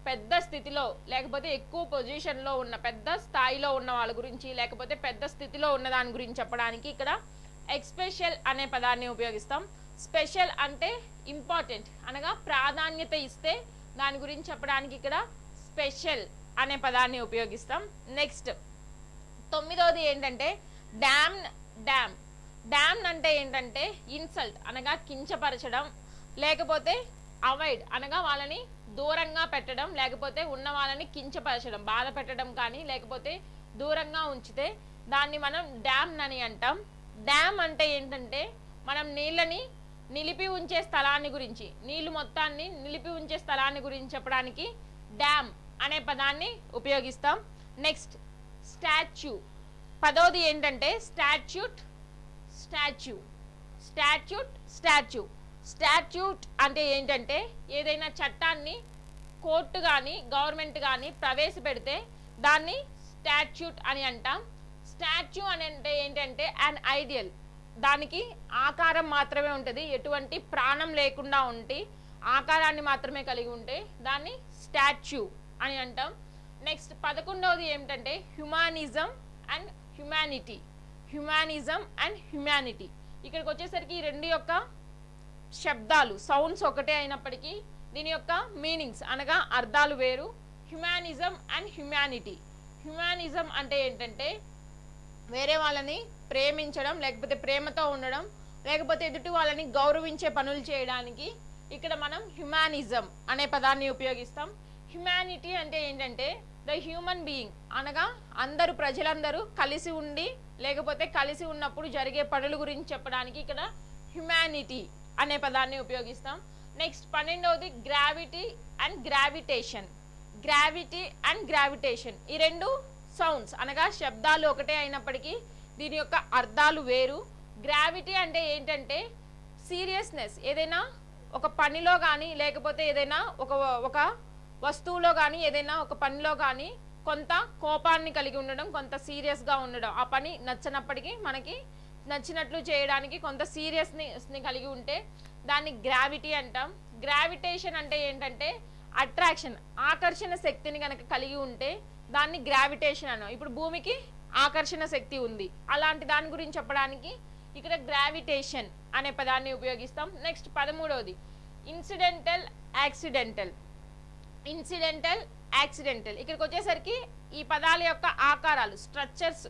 పెద్ద స్థితిలో లేకపోతే ఎక్కువ పొజిషన్లో ఉన్న పెద్ద స్థాయిలో ఉన్న వాళ్ళ గురించి లేకపోతే పెద్ద స్థితిలో ఉన్న దాని గురించి చెప్పడానికి ఇక్కడ ఎక్స్పెషల్ అనే పదాన్ని ఉపయోగిస్తాం. స్పెషల్ అంటే ఇంపార్టెంట్ అనగా ప్రాధాన్యత ఇస్తే దాని గురించి చెప్పడానికి ఇక్కడ స్పెషల్ అనే పదాన్ని ఉపయోగిస్తాం. నెక్స్ట్ 9వది ఏంటంటే డామ్. డామ్ డామ్ అంటే ఏంటంటే ఇన్సల్ట్ అనగా కించపరచడం, లేకపోతే అవాయిడ్ అనగా వాళ్ళని దూరంగా పెట్టడం, లేకపోతే ఉన్న వాళ్ళని కించపరచడం, బాధ పెట్టడం కానీ లేకపోతే దూరంగా ఉంచితే దాన్ని మనం డ్యామ్ అని అంటాం. డ్యామ్ అంటే ఏంటంటే మనం నీళ్ళని నిలిపి ఉంచే స్థలాన్ని గురించి, నీళ్లు మొత్తాన్ని నిలిపి ఉంచే స్థలాన్ని గురించి చెప్పడానికి డ్యామ్ అనే పదాన్ని ఉపయోగిస్తాం. Next statue. 10వది ఏంటంటే statute. Statue statute statue. Statute అంటే ఏంటంటే ఏదైనా చట్టాన్ని కోర్టు కానీ గవర్నమెంట్ కానీ ప్రవేశపెడితే దాన్ని స్టాట్యూట్ అని అంటాం. స్టాచ్యూ అని అంటే ఏంటంటే అన్ ఐడియల్, దానికి ఆకారం మాత్రమే ఉంటుంది, ఎటువంటి ప్రాణం లేకుండా ఉంటే ఆకారాన్ని మాత్రమే కలిగి ఉంటే దాన్ని స్టాచ్యూ అని అంటాం. నెక్స్ట్ 11వది ఏమిటంటే హ్యుమానిజం అండ్ హ్యుమానిటీ. హ్యుమానిజం అండ్ హ్యుమానిటీ ఇక్కడికి వచ్చేసరికి ఈ రెండు యొక్క శబ్దాలు సౌండ్స్ ఒకటే అయినప్పటికీ దీని యొక్క మీనింగ్స్ అనగా అర్థాలు వేరు. హ్యుమానిజం అండ్ హ్యుమానిటీ. హ్యుమానిజం అంటే ఏంటంటే వేరే వాళ్ళని ప్రేమించడం, లేకపోతే ప్రేమతో ఉండడం, లేకపోతే ఎదుటి వాళ్ళని గౌరవించే పనులు చేయడానికి ఇక్కడ మనం హ్యుమానిజం అనే పదాన్ని ఉపయోగిస్తాం. హ్యుమానిటీ అంటే ఏంటంటే ద హ్యూమన్ బీయింగ్ అనగా అందరూ ప్రజలందరూ కలిసి ఉండి లేకపోతే కలిసి ఉన్నప్పుడు జరిగే పనుల గురించి చెప్పడానికి ఇక్కడ హ్యుమానిటీ అనే పదాన్ని ఉపయోగిస్తాం. నెక్స్ట్ 12వది gravity and gravitation. Gravity and gravitation ఈ రెండు సౌండ్స్ అనగా శబ్దాలు ఒకటే అయినప్పటికీ దీని యొక్క అర్థాలు వేరు. గ్రావిటీ అంటే ఏంటంటే సీరియస్నెస్, ఏదైనా ఒక పనిలో కానీ లేకపోతే ఏదైనా ఒక వస్తువులో కానీ ఏదైనా ఒక పనిలో కానీ కొంత కోపాన్ని కలిగి ఉండడం, కొంత సీరియస్గా ఉండడం, ఆ పని నచ్చనప్పటికీ మనకి నచ్చినట్లు చేయడానికి కొంత సీరియస్నెస్ని కలిగి ఉంటే దాన్ని గ్రావిటీ అంటాం. గ్రావిటేషన్ అంటే ఏంటంటే అట్రాక్షన్, ఆకర్షణ శక్తిని కనుక కలిగి ఉంటే దాన్ని గ్రావిటేషన్ అన్నాం. ఇప్పుడు భూమికి ఆకర్షణ శక్తి ఉంది, అలాంటి దాని గురించి చెప్పడానికి ఇక్కడ గ్రావిటేషన్ అనే పదాన్ని ఉపయోగిస్తాం. నెక్స్ట్ 13వది ఇన్సిడెంటల్ యాక్సిడెంటల్. ఇన్సిడెంటల్ యాక్సిడెంటల్ ఇక్కడికి వచ్చేసరికి ఈ పదాల యొక్క ఆకారాలు స్ట్రక్చర్స్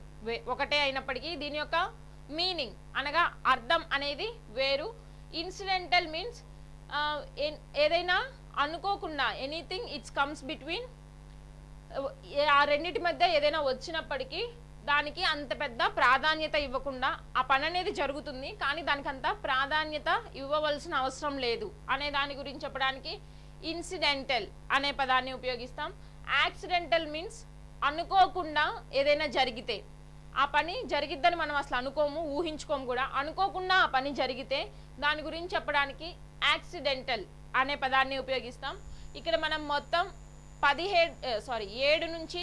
ఒకటే అయినప్పటికీ దీని యొక్క మీనింగ్ అనగా అర్థం అనేది వేరు. ఇన్సిడెంటల్ మీన్స్ ఏదైనా అనుకోకుండా ఎనీథింగ్ ఇట్స్ కమ్స్ బిట్వీన్, ఆ రెండింటి మధ్య ఏదైనా వచ్చినప్పటికీ దానికి అంత పెద్ద ప్రాధాన్యత ఇవ్వకుండా ఆ పని అనేది జరుగుతుంది, కానీ దానికి అంత ప్రాధాన్యత ఇవ్వవలసిన అవసరం లేదు అనే దాని గురించి చెప్పడానికి ఇన్సిడెంటల్ అనే పదాన్ని ఉపయోగిస్తాం. యాక్సిడెంటల్ మీన్స్ అనుకోకుండా ఏదైనా జరిగితే, ఆ పని జరిగిద్దని మనం అసలు అనుకోము, ఊహించుకోము కూడా, అనుకోకుండా ఆ పని జరిగితే దాని గురించి చెప్పడానికి యాక్సిడెంటల్ అనే పదాన్ని ఉపయోగిస్తాం. ఇక్కడ మనం మొత్తం 7 నుంచి